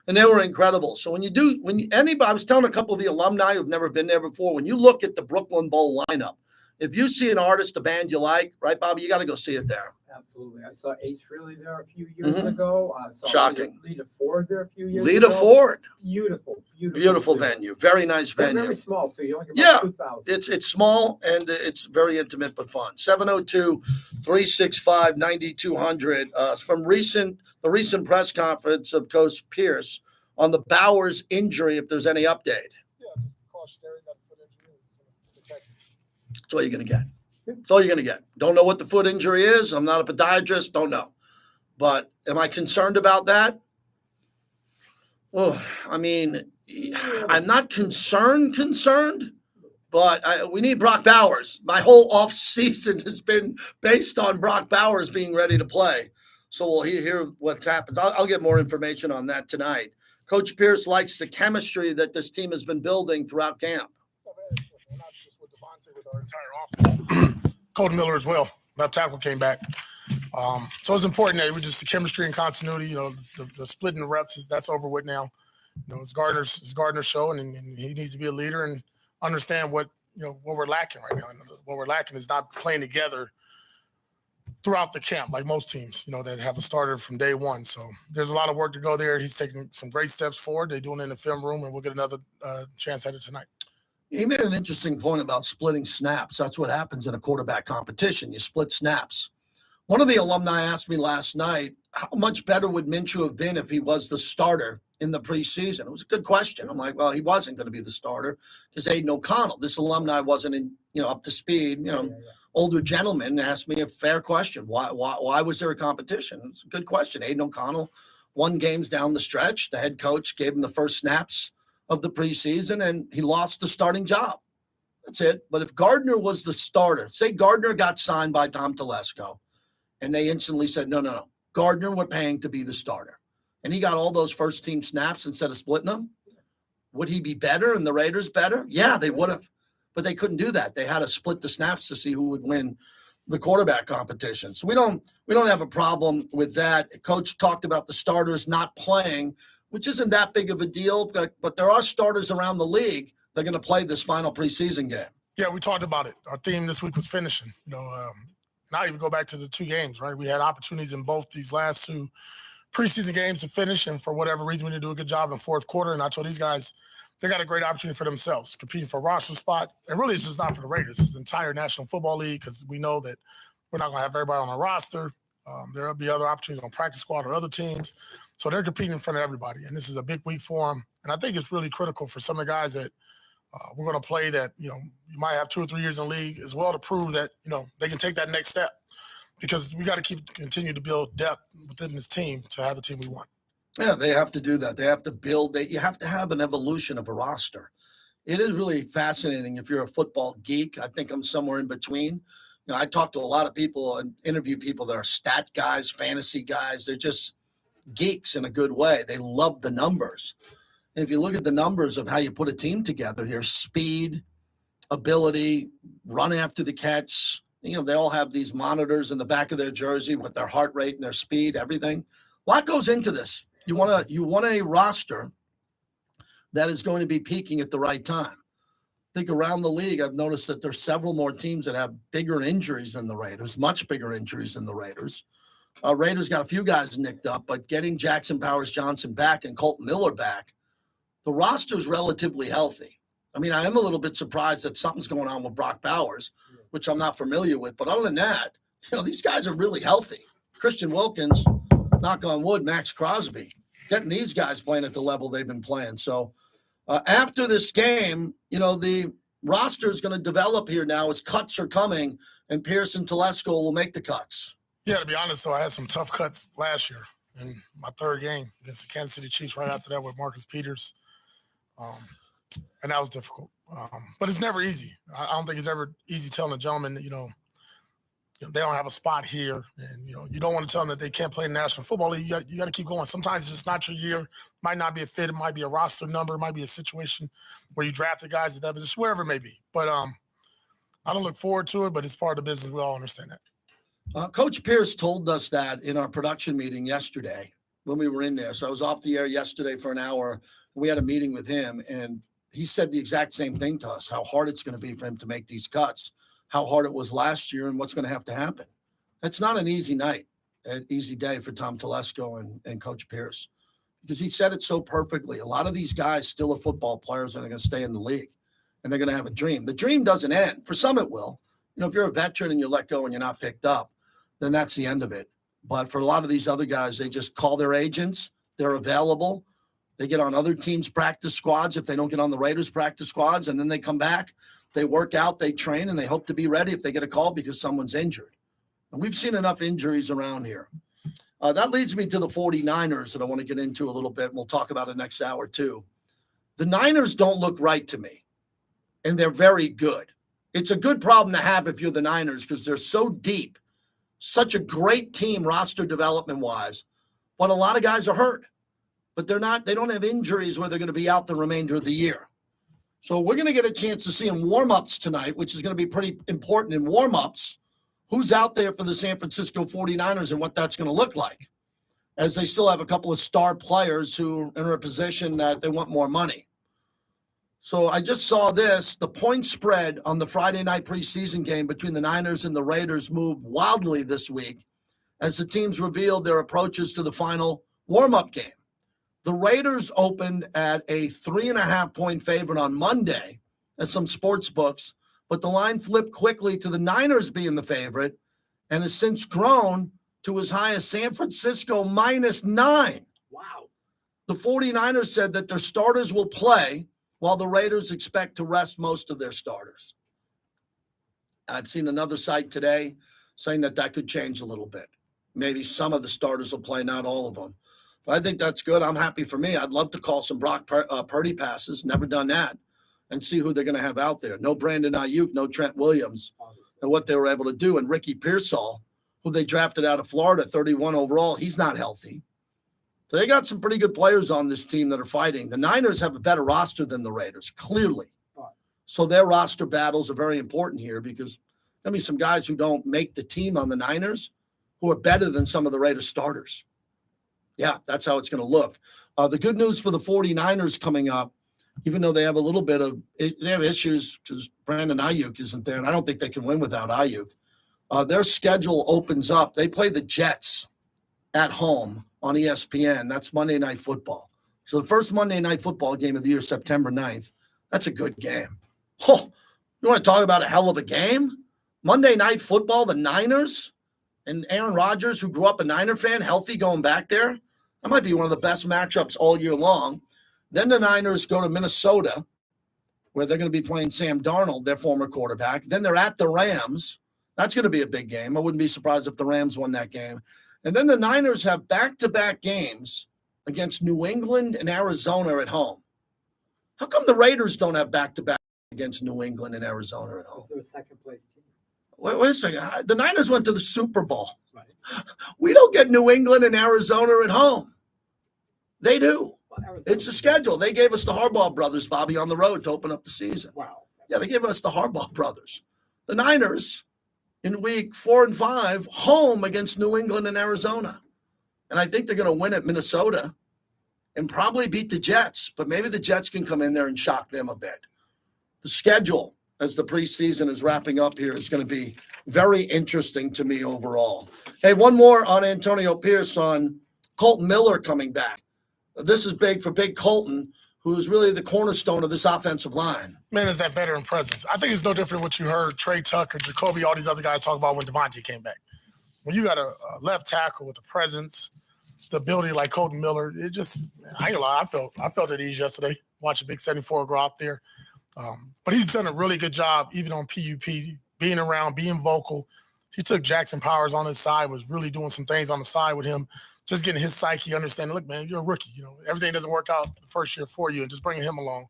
and they were incredible. So I was telling a couple of the alumni who've never been there before, when you look at the Brooklyn Bowl lineup, if you see an artist, a band you like, right, Bobby, you got to go see it there. Absolutely. I saw Ace Frehley there a few years ago. I saw Shocking. Lita Ford there a few years Lita ago. Ford. Beautiful venue. Very nice venue. Very small, too. You only get about 2,000. It's small and it's very intimate but fun. 702-365-9200. From the recent press conference of Coach Pierce on the Bowers injury, if there's any update. Yeah, just cautionary, got a foot injury. That's all you're going to get. That's all you're going to get. Don't know what the foot injury is. I'm not a podiatrist. Don't know. But am I concerned about that? Well, I mean, I'm not concerned, but we need Brock Bowers. My whole off season has been based on Brock Bowers being ready to play. So we'll hear what happens. I'll get more information on that tonight. Coach Pierce likes the chemistry that this team has been building throughout camp. Not just with Devontae, with our entire offense. Cole Miller as well. Left tackle came back. So it's important that we just the chemistry and continuity. The splitting the reps that's over with now. It's Gardner's show, and he needs to be a leader and understand what we're lacking right now. And what we're lacking is not playing together throughout the camp like most teams. That have a starter from day one. So there's a lot of work to go there. He's taking some great steps forward. They're doing it in the film room, and we'll get another chance at it tonight. He made an interesting point about splitting snaps. That's what happens in a quarterback competition. You split snaps. One of the alumni asked me last night, how much better would Minshew have been if he was the starter in the preseason? It was a good question. I'm like, well, he wasn't going to be the starter because Aiden O'Connell, this alumni wasn't up to speed. Older gentleman asked me a fair question. Why was there a competition? It's a good question. Aiden O'Connell won games down the stretch. The head coach gave him the first snaps of the preseason, and he lost the starting job. That's it. But if Gardner was the starter, say Gardner got signed by Tom Telesco, and they instantly said, no, Gardner we're paying to be the starter, and he got all those first-team snaps instead of splitting them, would he be better and the Raiders better? Yeah, they would have. But they couldn't do that. They had to split the snaps to see who would win the quarterback competition. So we don't have a problem with that. Coach talked about the starters not playing, which isn't that big of a deal, but there are starters around the league that are going to play this final preseason game. Yeah, we talked about it. Our theme this week was finishing. Not even go back to the two games, right? We had opportunities in both these last two preseason games to finish, and for whatever reason, we didn't do a good job in fourth quarter. And I told these guys they got a great opportunity for themselves, competing for a roster spot. And really, it's just not for the Raiders. It's the entire National Football League because we know that we're not going to have everybody on our roster. There will be other opportunities on practice squad or other teams. So they're competing in front of everybody. And this is a big week for them. And I think it's really critical for some of the guys that we're going to play that, you might have 2 or 3 years in the league as well to prove that, they can take that next step. Because we got to continue to build depth within this team to have the team we want. Yeah, they have to do that. They have to build. You have to have an evolution of a roster. it is really fascinating if you're a football geek. I think I'm somewhere in between. I talk to a lot of people and interview people that are stat guys, fantasy guys. They're just geeks in a good way. They love the numbers. And if you look at the numbers of how you put a team together here, speed, ability, run after the catch, they all have these monitors in the back of their jersey with their heart rate and their speed, everything. A lot goes into this. You want a roster that is going to be peaking at the right time. I think around the league, I've noticed that there's several more teams that have bigger injuries than the Raiders, much bigger injuries than the Raiders. Raiders got a few guys nicked up, but getting Jackson Powers-Johnson back and Colton Miller back, the roster is relatively healthy. I mean, I am a little bit surprised that something's going on with Brock Bowers, which I'm not familiar with. But other than that, these guys are really healthy. Christian Wilkins, knock on wood, Max Crosby, getting these guys playing at the level they've been playing. So after this game, the roster is going to develop here now as cuts are coming, and Pearson Telesco will make the cuts. Yeah, to be honest, though, I had some tough cuts last year in my third game against the Kansas City Chiefs. Right after that with Marcus Peters. And that was difficult. But it's never easy. I don't think it's ever easy telling a gentleman that, they don't have a spot here. And, you don't want to tell them that they can't play in the National Football League. You got to keep going. Sometimes it's just not your year. It might not be a fit. It might be a roster number. It might be a situation where you drafted guys at that position, wherever it may be. But I don't look forward to it, but it's part of the business. We all understand that. Coach Pierce told us that in our production meeting yesterday when we were in there. So I was off the air yesterday for an hour. We had a meeting with him, and he said the exact same thing to us, how hard it's going to be for him to make these cuts, how hard it was last year, and what's going to have to happen. It's not an easy night, an easy day for Tom Telesco and Coach Pierce, because he said it so perfectly. A lot of these guys still are football players and are going to stay in the league, and they're going to have a dream. The dream doesn't end. For some, it will. If you're a veteran and you're let go and you're not picked up, then that's the end of it. But for a lot of these other guys, they just call their agents. They're available. They get on other teams' practice squads if they don't get on the Raiders' practice squads, and then they come back. They work out, they train, and they hope to be ready if they get a call because someone's injured. And we've seen enough injuries around here. That leads me to the 49ers that I want to get into a little bit, and we'll talk about it next hour too. The Niners don't look right to me, and they're very good. It's a good problem to have if you're the Niners because they're so deep, such a great team roster development-wise, but a lot of guys are hurt. But they don't have injuries where they're going to be out the remainder of the year. So we're going to get a chance to see in warm-ups tonight, which is going to be pretty important in warm-ups, who's out there for the San Francisco 49ers and what that's going to look like, as they still have a couple of star players who are in a position that they want more money. So I just saw this. The point spread on the Friday night preseason game between the Niners and the Raiders moved wildly this week as the teams revealed their approaches to the final warm-up game. The Raiders opened at a 3.5-point favorite on Monday at some sports books, but the line flipped quickly to the Niners being the favorite and has since grown to as high as San Francisco -9. Wow. The 49ers said that their starters will play while the Raiders expect to rest most of their starters. I've seen another site today saying that could change a little bit. Maybe some of the starters will play, not all of them. But I think that's good. I'm happy for me. I'd love to call some Brock Purdy passes. Never done that. And see who they're going to have out there. No Brandon Ayuk, no Trent Williams, and what they were able to do. And Ricky Pearsall, who they drafted out of Florida, 31 overall, he's not healthy. So they got some pretty good players on this team that are fighting. The Niners have a better roster than the Raiders, clearly. So their roster battles are very important here because there'll be some guys who don't make the team on the Niners who are better than some of the Raiders starters. Yeah, that's how it's going to look. The good news for the 49ers coming up, even though they have a little bit of they have issues because Brandon Ayuk isn't there, and I don't think they can win without Ayuk. Their schedule opens up. They play the Jets at home on ESPN. That's Monday Night Football. So the first Monday Night Football game of the year, September 9th. That's a good game. Oh, you want to talk about a hell of a game? Monday Night Football, the Niners, and Aaron Rodgers, who grew up a Niner fan, healthy going back there. That might be one of the best matchups all year long. Then the Niners go to Minnesota, where they're going to be playing Sam Darnold, their former quarterback. Then they're at the Rams. That's going to be a big game. I wouldn't be surprised if the Rams won that game. And then the Niners have back-to-back games against New England and Arizona at home. How come the Raiders don't have back-to-back against New England and Arizona at home? They're a second place team. Wait a second. The Niners went to the Super Bowl. Right. We don't get New England and Arizona at home. They do. It's the schedule. They gave us the Harbaugh brothers, Bobby, on the road to open up the season. Wow. Yeah, they gave us the Harbaugh brothers. The Niners in week 4 and 5, home against New England and Arizona. And I think they're going to win at Minnesota and probably beat the Jets. But maybe the Jets can come in there and shock them a bit. The schedule, as the preseason is wrapping up here, is going to be very interesting to me overall. Hey, one more on Antonio Pierce on Colton Miller coming back. This is big for Big Colton, who is really the cornerstone of this offensive line. Man, is that veteran presence. I think it's no different than what you heard Trey Tucker, Jacoby, all these other guys talk about when Devontae came back. When you got a left tackle with the presence, the ability like Colton Miller, it just, I ain't gonna lie, I felt at ease yesterday watching Big 74 go out there. But he's done a really good job, even on PUP, being around, being vocal. He took Jackson Powers on his side, was really doing some things on the side with him, just getting his psyche, understanding, look, man, you're a rookie. Everything doesn't work out the first year for you, and just bringing him along.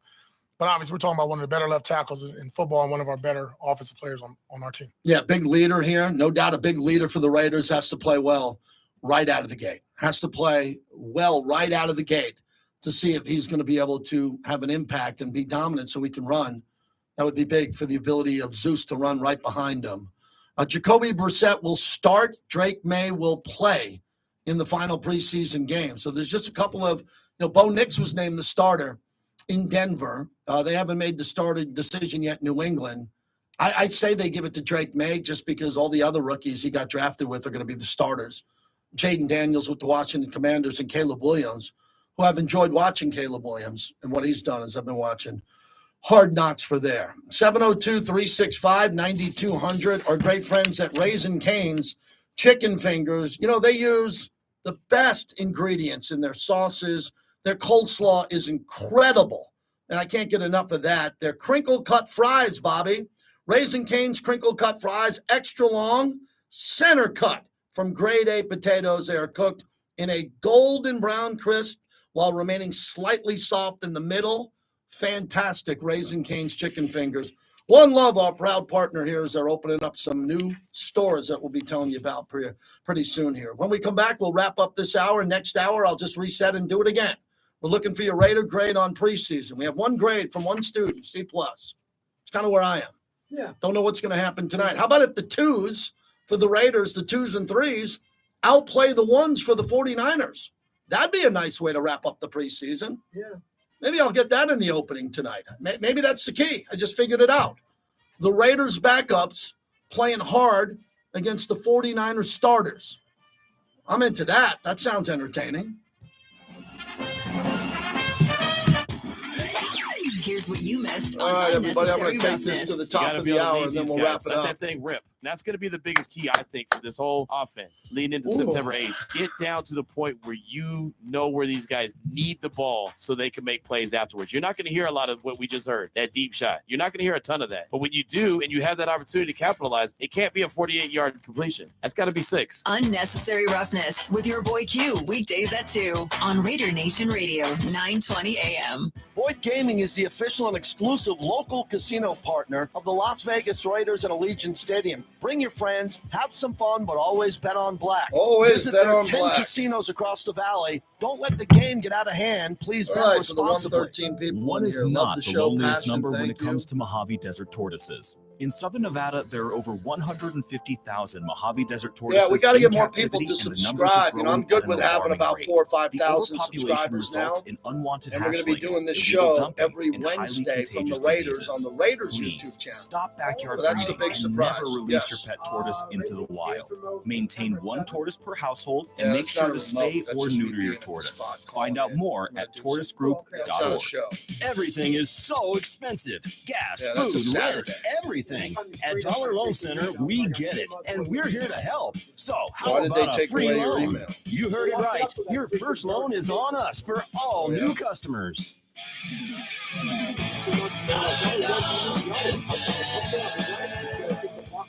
But obviously, we're talking about one of the better left tackles in football and one of our better offensive players on our team. Yeah, big leader here. No doubt a big leader for the Raiders. Has to play well right out of the gate. Has to play well right out of the gate to see if he's going to be able to have an impact and be dominant so we can run. That would be big for the ability of Zeus to run right behind him. Jacoby Brissett will start. Drake May will play in the final preseason game. So there's just a couple of, Bo Nix was named the starter in Denver. They haven't made the starting decision yet in New England. I'd say they give it to Drake May just because all the other rookies he got drafted with are going to be the starters. Jaden Daniels with the Washington Commanders and Caleb Williams, who I've enjoyed watching Caleb Williams and what he's done as I've been watching Hard Knocks for there. 702-365-9200. Our great friends at Raising Cane's Chicken Fingers. They use the best ingredients in their sauces. Their coleslaw is incredible, and I can't get enough of that. Their crinkle-cut fries, Bobby. Raising Cane's crinkle-cut fries, extra long, center cut from grade A potatoes. They are cooked in a golden brown crisp while remaining slightly soft in the middle. Fantastic Raising Cane's Chicken Fingers. One Love, our proud partner here, as they're opening up some new stores that we'll be telling you about pretty soon here. When we come back, we'll wrap up this hour. Next hour, I'll just reset and do it again. We're looking for your Raider grade on preseason. We have one grade from one student, C+. It's kind of where I am. Yeah. Don't know what's going to happen tonight. How about if the twos for the Raiders, the 2s and 3s, outplay the 1s for the 49ers? That'd be a nice way to wrap up the preseason. Yeah. Maybe I'll get that in the opening tonight. Maybe that's the key. I just figured it out. The Raiders backups playing hard against the 49ers starters. I'm into that. That sounds entertaining. Here's what you missed All on right, everybody, I'm Unnecessary going to take this to the Roughness. top of the hour, and then we'll wrap it Let up. that thing rip. That's going to be the biggest key, I think, for this whole offense leading into September 8th. Get down to the point where you know where these guys need the ball so they can make plays afterwards. You're not going to hear a lot of what we just heard, that deep shot. You're not going to hear a ton of that. But when you do and you have that opportunity to capitalize, it can't be a 48-yard completion. That's got to be 6. Unnecessary Roughness with your boy Q, weekdays at 2 on Raider Nation Radio, 920 AM. Boyd Gaming is the official and exclusive local casino partner of the Las Vegas Raiders at Allegiant Stadium. Bring your friends, have some fun, but always bet on black. Always Visit bet their on 10 black. casinos across the valley. Don't let the game get out of hand. Please bet responsibly. One is not the loneliest number when it comes to Mojave Desert tortoises. In southern Nevada, there are over 150,000 Mojave Desert tortoises. Yeah, we got to in get more people captivity, to and the numbers are subscribe. I'm growing good at with an having alarming about rate. 4,000 or 5,000 The overpopulation subscribers now. results in unwanted And we're going to be hatchlings, doing this illegal show dumping, every and highly Wednesday from the contagious Raiders diseases. on the Raiders Please YouTube channel. stop backyard So that's the breeding big and surprise. never release Yes. your pet tortoise into the wild. Maintain one tortoise per household Yeah, and make that's sure not to a remote. spay That's or just neuter me your being in a tortoise. spot Find out more at tortoisegroup.org. Everything is so expensive. Gas, Yeah, that's a food, rent, Saturday. everything. At Dollar Loan Center, we get it, and we're here to help. So how Why did they about a take free away your loan? email? You heard it right. Your first loan is on us for all new customers.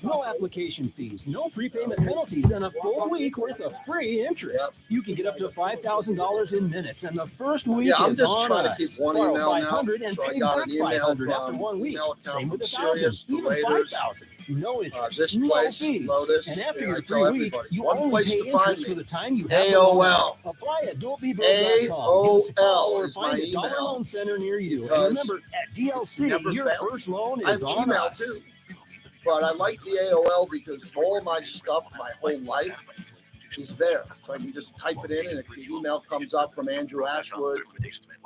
No application fees, no prepayment penalties, and a full week worth of free interest. You can get up to $5,000 in minutes, and the first week I'm is just on trying to us. keep one Borrow email now. 500 and So I pay got back an email 500 after from 1 week. email account Same with from 1,000, Sirius, the even Raiders. 5,000. No interest, This no place, fees. Lotus, And after and I your tell 3 week, everybody, you one only place pay to find interest me. for the time you have the AOL. loan. Apply at dolbybill.com. Give us a call or is my find a dollar email. loan center near you. And Because remember, at DLC, never your fails. first loan I is have on Gmail us. too. But I like the AOL because all my stuff, my whole life, is there. So I can just type it in, and if the email comes up from Andrew Ashwood,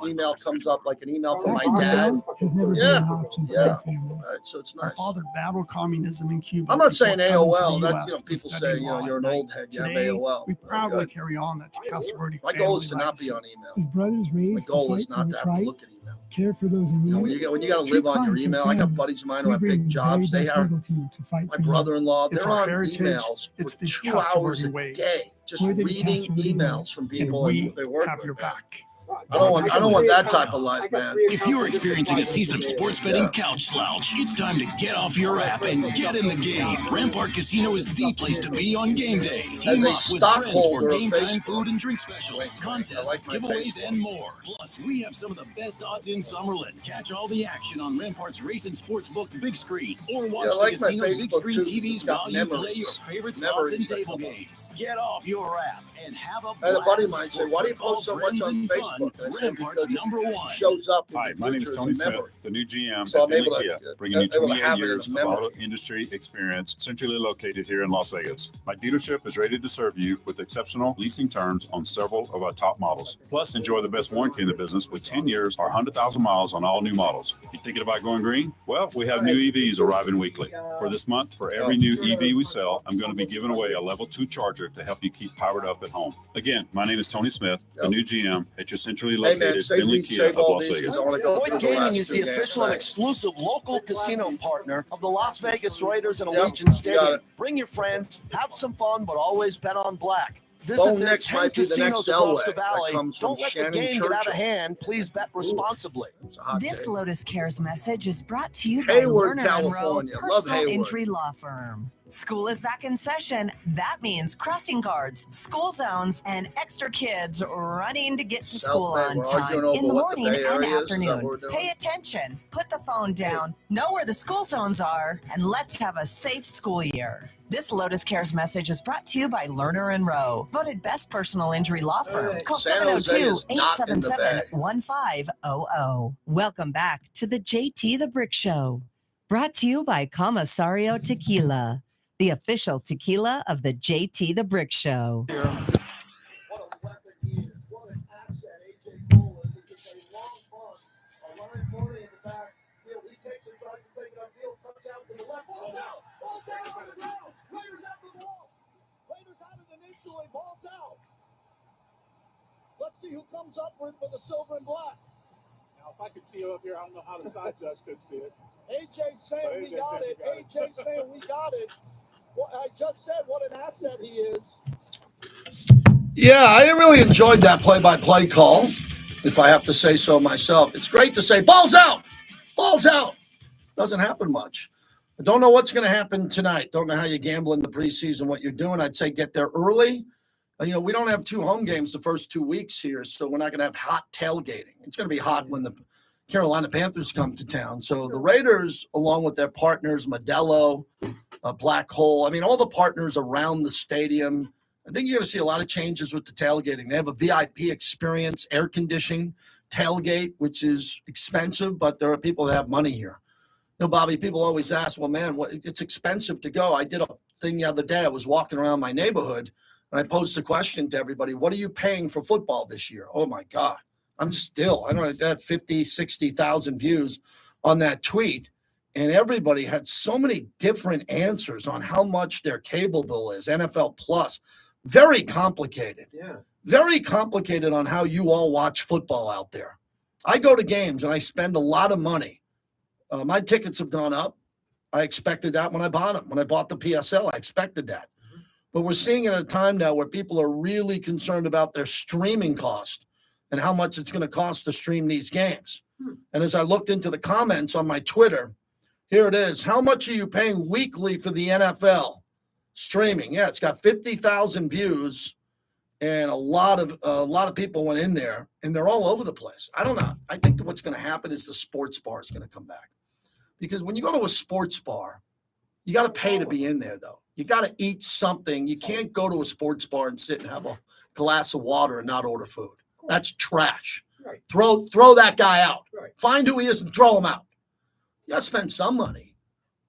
email comes up like an email from my dad. Has never been an option for our family. Right, so it's Our nice. father battled communism in Cuba. I'm not before saying coming to AOL. the That, US and people studying say, law you're at an old night. head. You have Today, AOL. we proudly Good. carry on that Castleberti My family goal is to not legacy. be on email. His brothers My raised to goal is fight for not to what's have to right, look at email. care for those in need. When you got to treat live on your clients like email. I got family. buddies of mine who We have bring big the jobs. very They best are legal team to fight my for you. brother-in-law. It's They're our on heritage. emails It's for the 2 hours a Castleberti way. day, just We're the reading Castleberti emails way, from and people we and they work have with. your back. I don't want that type of life, man. If you're experiencing a season of sports betting couch slouch, it's time to get off your app and get in the game. Rampart Casino is the place to be on game day. Team up with friends for game time food and drink specials, contests, giveaways, and more. Plus, we have some of the best odds in Summerlin. Catch all the action on Rampart's Race and Sportsbook big screen, or watch the casino big screen TVs while you play your favorite slots and table games. Get off your app and have a I had a buddy of mine blast say, for "Why do you football post so much friends on and Facebook?" fun. And I said, Rampart's "Because number it one." shows up in Hi, the my name is future Tony as a Smith, memory. the new GM So at I'm Finley able to- Kia, bringing you able to 28 have it years as of a memory. auto industry experience, centrally located here in Las Vegas. My dealership is ready to serve you with exceptional leasing terms on several of our top models. Plus, enjoy the best warranty in the business with 10 years or 100,000 miles on all new models. You thinking about going green? Well, we have new EVs arriving weekly. For this month, for every new EV we sell, I'm going to be giving away a level 2 charger to help you keep powered up at home. Again, my name is Tony Smith, the new GM at your centrally located Finley Kia of Las Vegas. Boyd Gaming is the official and exclusive local casino partner of the Las Vegas Raiders and Allegiant Stadium. Bring your friends, have some fun, but always bet on black. Visit their 10 casinos across the valley. Don't let the game get out of hand. Please bet responsibly. This Lotus Cares message is brought to you by Hayward, Lerner Monroe California. Love Personal Hayward. Injury Law Firm. School is back in session. That means crossing guards, school zones, and extra kids running to get to school Bay, on we're time arguing in the over what the morning Bay and Area is. Is that what afternoon. we're doing? Pay attention, put the phone down, know where the school zones are, and let's have a safe school year. This Lotus Cares message is brought to you by Lerner & Rowe, voted best personal injury law firm. Call San Jose is not in the bag. 702-877-1500. Welcome back to the JT the Brick Show, brought to you by Comisario Tequila, the official tequila of the JT the Brick Show. Ball's out. Let's see who comes up with the silver and black. Now, if I could see you up here, I don't know how the side judge could see it. AJ saying we got it. AJ saying we got it. Well, I just said what an asset he is. Yeah, I really enjoyed that play-by-play call, if I have to say so myself. It's great to say, ball's out, ball's out. Doesn't happen much. I don't know what's going to happen tonight. Don't know how you gamble in the preseason, what you're doing. I'd say get there early. We don't have 2 home games the first 2 weeks here, so we're not going to have hot tailgating. It's going to be hot when the Carolina Panthers come to town. So the Raiders, along with their partners, Modelo, Black Hole, all the partners around the stadium, I think you're going to see a lot of changes with the tailgating. They have a VIP experience, air conditioning tailgate, which is expensive, but there are people that have money here. Bobby, people always ask, well, man, it's expensive to go. I did a thing the other day. I was walking around my neighborhood, and I posed a question to everybody, what are you paying for football this year? Oh, my God. I don't know, I got 50, 60,000 views on that tweet. And everybody had so many different answers on how much their cable bill is, NFL Plus. Very complicated. Yeah. Very complicated on how you all watch football out there. I go to games, and I spend a lot of money. My tickets have gone up. I expected that when I bought them. When I bought the PSL, I expected that. But we're seeing it at a time now where people are really concerned about their streaming cost and how much it's going to cost to stream these games. And as I looked into the comments on my Twitter, Here it is. How much are you paying weekly for the NFL streaming? Yeah, it's got 50,000 views, and a lot of people went in there, and they're all over the place. I don't know. I think that what's going to happen is the sports bar is going to come back, because when you go to a sports bar, you got to pay to be in there, though. You got to eat something. You can't go to a sports bar and sit and have a glass of water and not order food. That's trash. Right. Throw that guy out. Right. Find who he is and throw him out. You got to spend some money.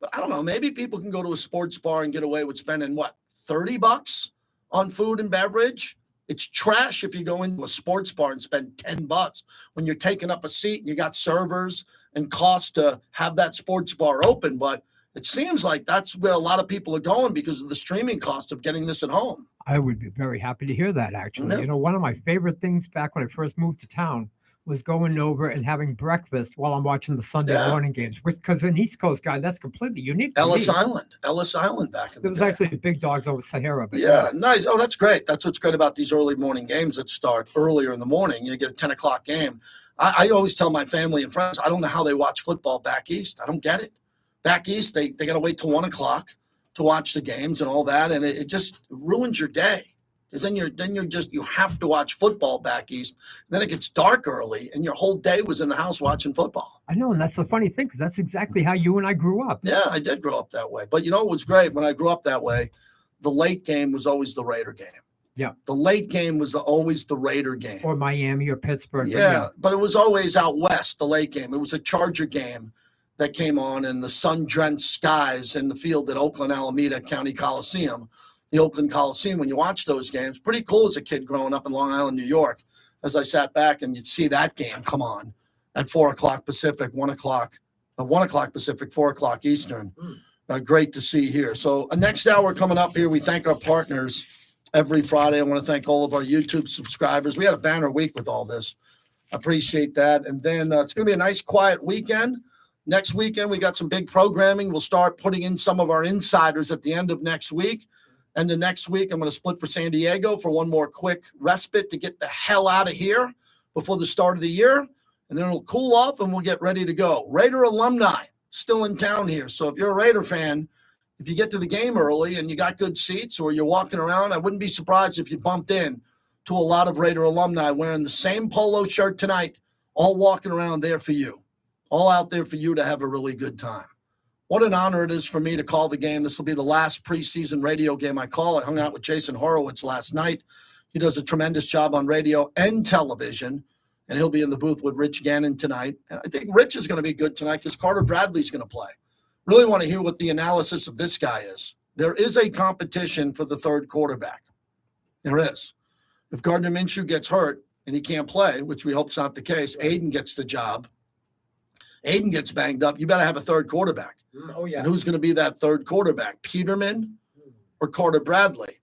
But I don't know. Maybe people can go to a sports bar and get away with spending, what, $30 on food and beverage? It's trash if you go into a sports bar and spend $10 when you're taking up a seat and you got servers and costs to have that sports bar open. But it seems like that's where a lot of people are going because of the streaming cost of getting this at home. I would be very happy to hear that, actually. Yeah. You know, one of my favorite things back when I first moved to town was going over and having breakfast while I'm watching the Sunday morning games. Because an East Coast guy, that's completely unique to Ellis me. Island back in the It was day. actually big dogs over Sahara. But Yeah, nice. Oh, that's great. That's what's great about these early morning games that start earlier in the morning. You get a 10 o'clock game. I always tell my family and friends, I don't know how they watch football back east. I don't get it. Back east, they got to wait till 1 o'clock to watch the games and all that, and it just ruins your day. Because then you have to watch football back east. And then it gets dark early, and your whole day was in the house watching football. I know, and that's the funny thing, because that's exactly how you and I grew up. Yeah, I did grow up that way. But you know what was great? When I grew up that way, the late game was always the Raider game. Yeah. The late game was always the Raider game. Or Miami or Pittsburgh. Yeah, but it was always out west, the late game. It was a Charger game that came on in the sun-drenched skies in the field at Oakland Alameda County Coliseum. The Oakland Coliseum, when you watch those games, pretty cool as a kid growing up in Long Island, New York, as I sat back and you'd see that game come on at 4 o'clock Pacific, 1 o'clock Pacific, 4 o'clock Eastern. Great to see here. So next hour coming up here, we thank our partners every Friday. I want to thank all of our YouTube subscribers. We had a banner week with all this. Appreciate that. And then it's going to be a nice, quiet weekend. Next weekend, we got some big programming. We'll start putting in some of our insiders at the end of next week. And the next week, I'm going to split for San Diego for one more quick respite to get the hell out of here before the start of the year. And then it'll cool off and we'll get ready to go. Raider alumni still in town here. So if you're a Raider fan, if you get to the game early and you got good seats or you're walking around, I wouldn't be surprised if you bumped in to a lot of Raider alumni wearing the same polo shirt tonight, all walking around there for you. All out there for you to have a really good time. What an honor it is for me to call the game. This will be the last preseason radio game I call. I hung out with Jason Horowitz last night. He does a tremendous job on radio and television, and he'll be in the booth with Rich Gannon tonight. And I think Rich is going to be good tonight because Carter Bradley's going to play. Really want to hear what the analysis of this guy is. There is a competition for the third quarterback. There is. If Gardner Minshew gets hurt and he can't play, which we hope is not the case, Aiden gets the job. Aiden gets banged up, you better have a third quarterback. Oh, yeah. And who's going to be that third quarterback? Peterman or Carter Bradley?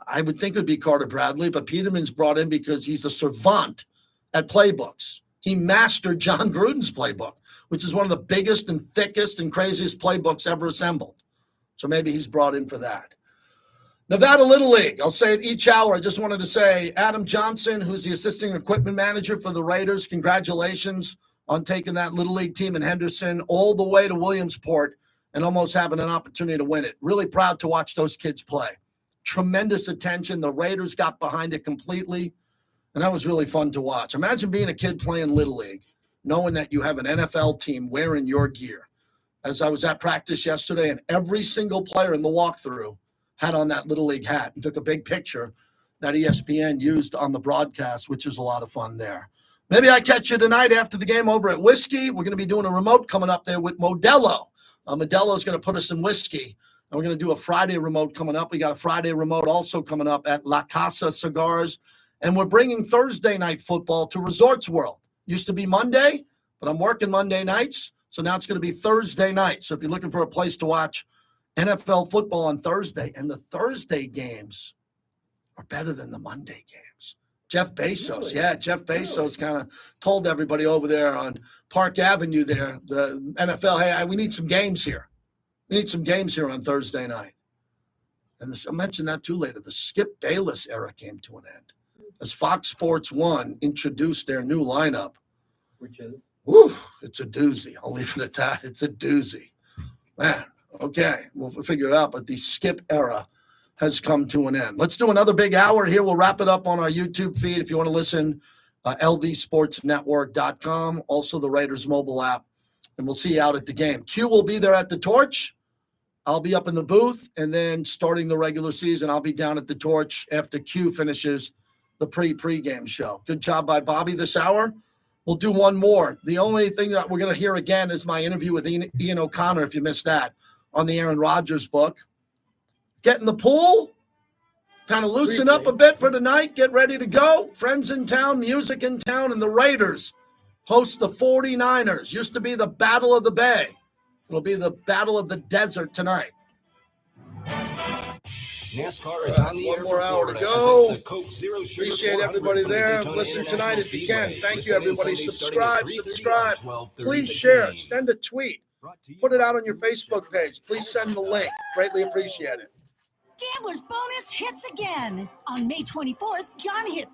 I would think it would be Carter Bradley, but Peterman's brought in because he's a savant at playbooks. He mastered John Gruden's playbook, which is one of the biggest and thickest and craziest playbooks ever assembled. So maybe he's brought in for that. Nevada Little League. I'll say it each hour. I just wanted to say Adam Johnson, who's the assistant equipment manager for the Raiders, congratulations on taking that Little League team in Henderson all the way to Williamsport and almost having an opportunity to win it. Really proud to watch those kids play. Tremendous attention. The Raiders got behind it completely, and that was really fun to watch. Imagine being a kid playing Little League, knowing that you have an NFL team wearing your gear. As I was at practice yesterday, and every single player in the walkthrough had on that Little League hat and took a big picture that ESPN used on the broadcast, which is a lot of fun there. Maybe I catch you tonight after the game over at Whiskey. We're going to be doing a remote coming up there with Modelo. Modelo is going to put us in Whiskey. And we're going to do a Friday remote coming up. We got a Friday remote also coming up at La Casa Cigars. And we're bringing Thursday night football to Resorts World. Used to be Monday, but I'm working Monday nights. So now it's going to be Thursday night. So if you're looking for a place to watch NFL football on Thursday, and the Thursday games are better than the Monday games. Jeff Bezos, Jeff Bezos kind of told everybody over there on Park Avenue there, the NFL, hey, we need some games here. We need some games here on Thursday night. And I'll mention that too later. The Skip Bayless era came to an end as Fox Sports 1 introduced their new lineup. Which is? Woo, it's a doozy. I'll leave it at that. It's a doozy. Man, okay, we'll figure it out. But the skip era has come to an end. Let's do another big hour here. We'll wrap it up on our YouTube feed. If you want to listen, lvsportsnetwork.com, also the Raiders mobile app. And we'll see you out at the game. Q will be there at the Torch. I'll be up in the booth. And then starting the regular season, I'll be down at the Torch after Q finishes the pregame show. Good job by Bobby this hour. We'll do one more. The only thing that we're going to hear again is my interview with Ian O'Connor, if you missed that, on the Aaron Rodgers book. Get in the pool, kind of loosen up a bit for tonight, get ready to go. Friends in town, music in town, and the Raiders host the 49ers. Used to be the Battle of the Bay. It'll be the Battle of the Desert tonight. NASCAR is on the air for Florida. Go. The Coke Zero Sugar Appreciate everybody there. Listen tonight if you can. Thank you, everybody. Subscribe. Please share. Send a tweet. Put it out on your Facebook page. Please send the link. Greatly appreciate it. Gambler's bonus hits again. On May 24th, John hit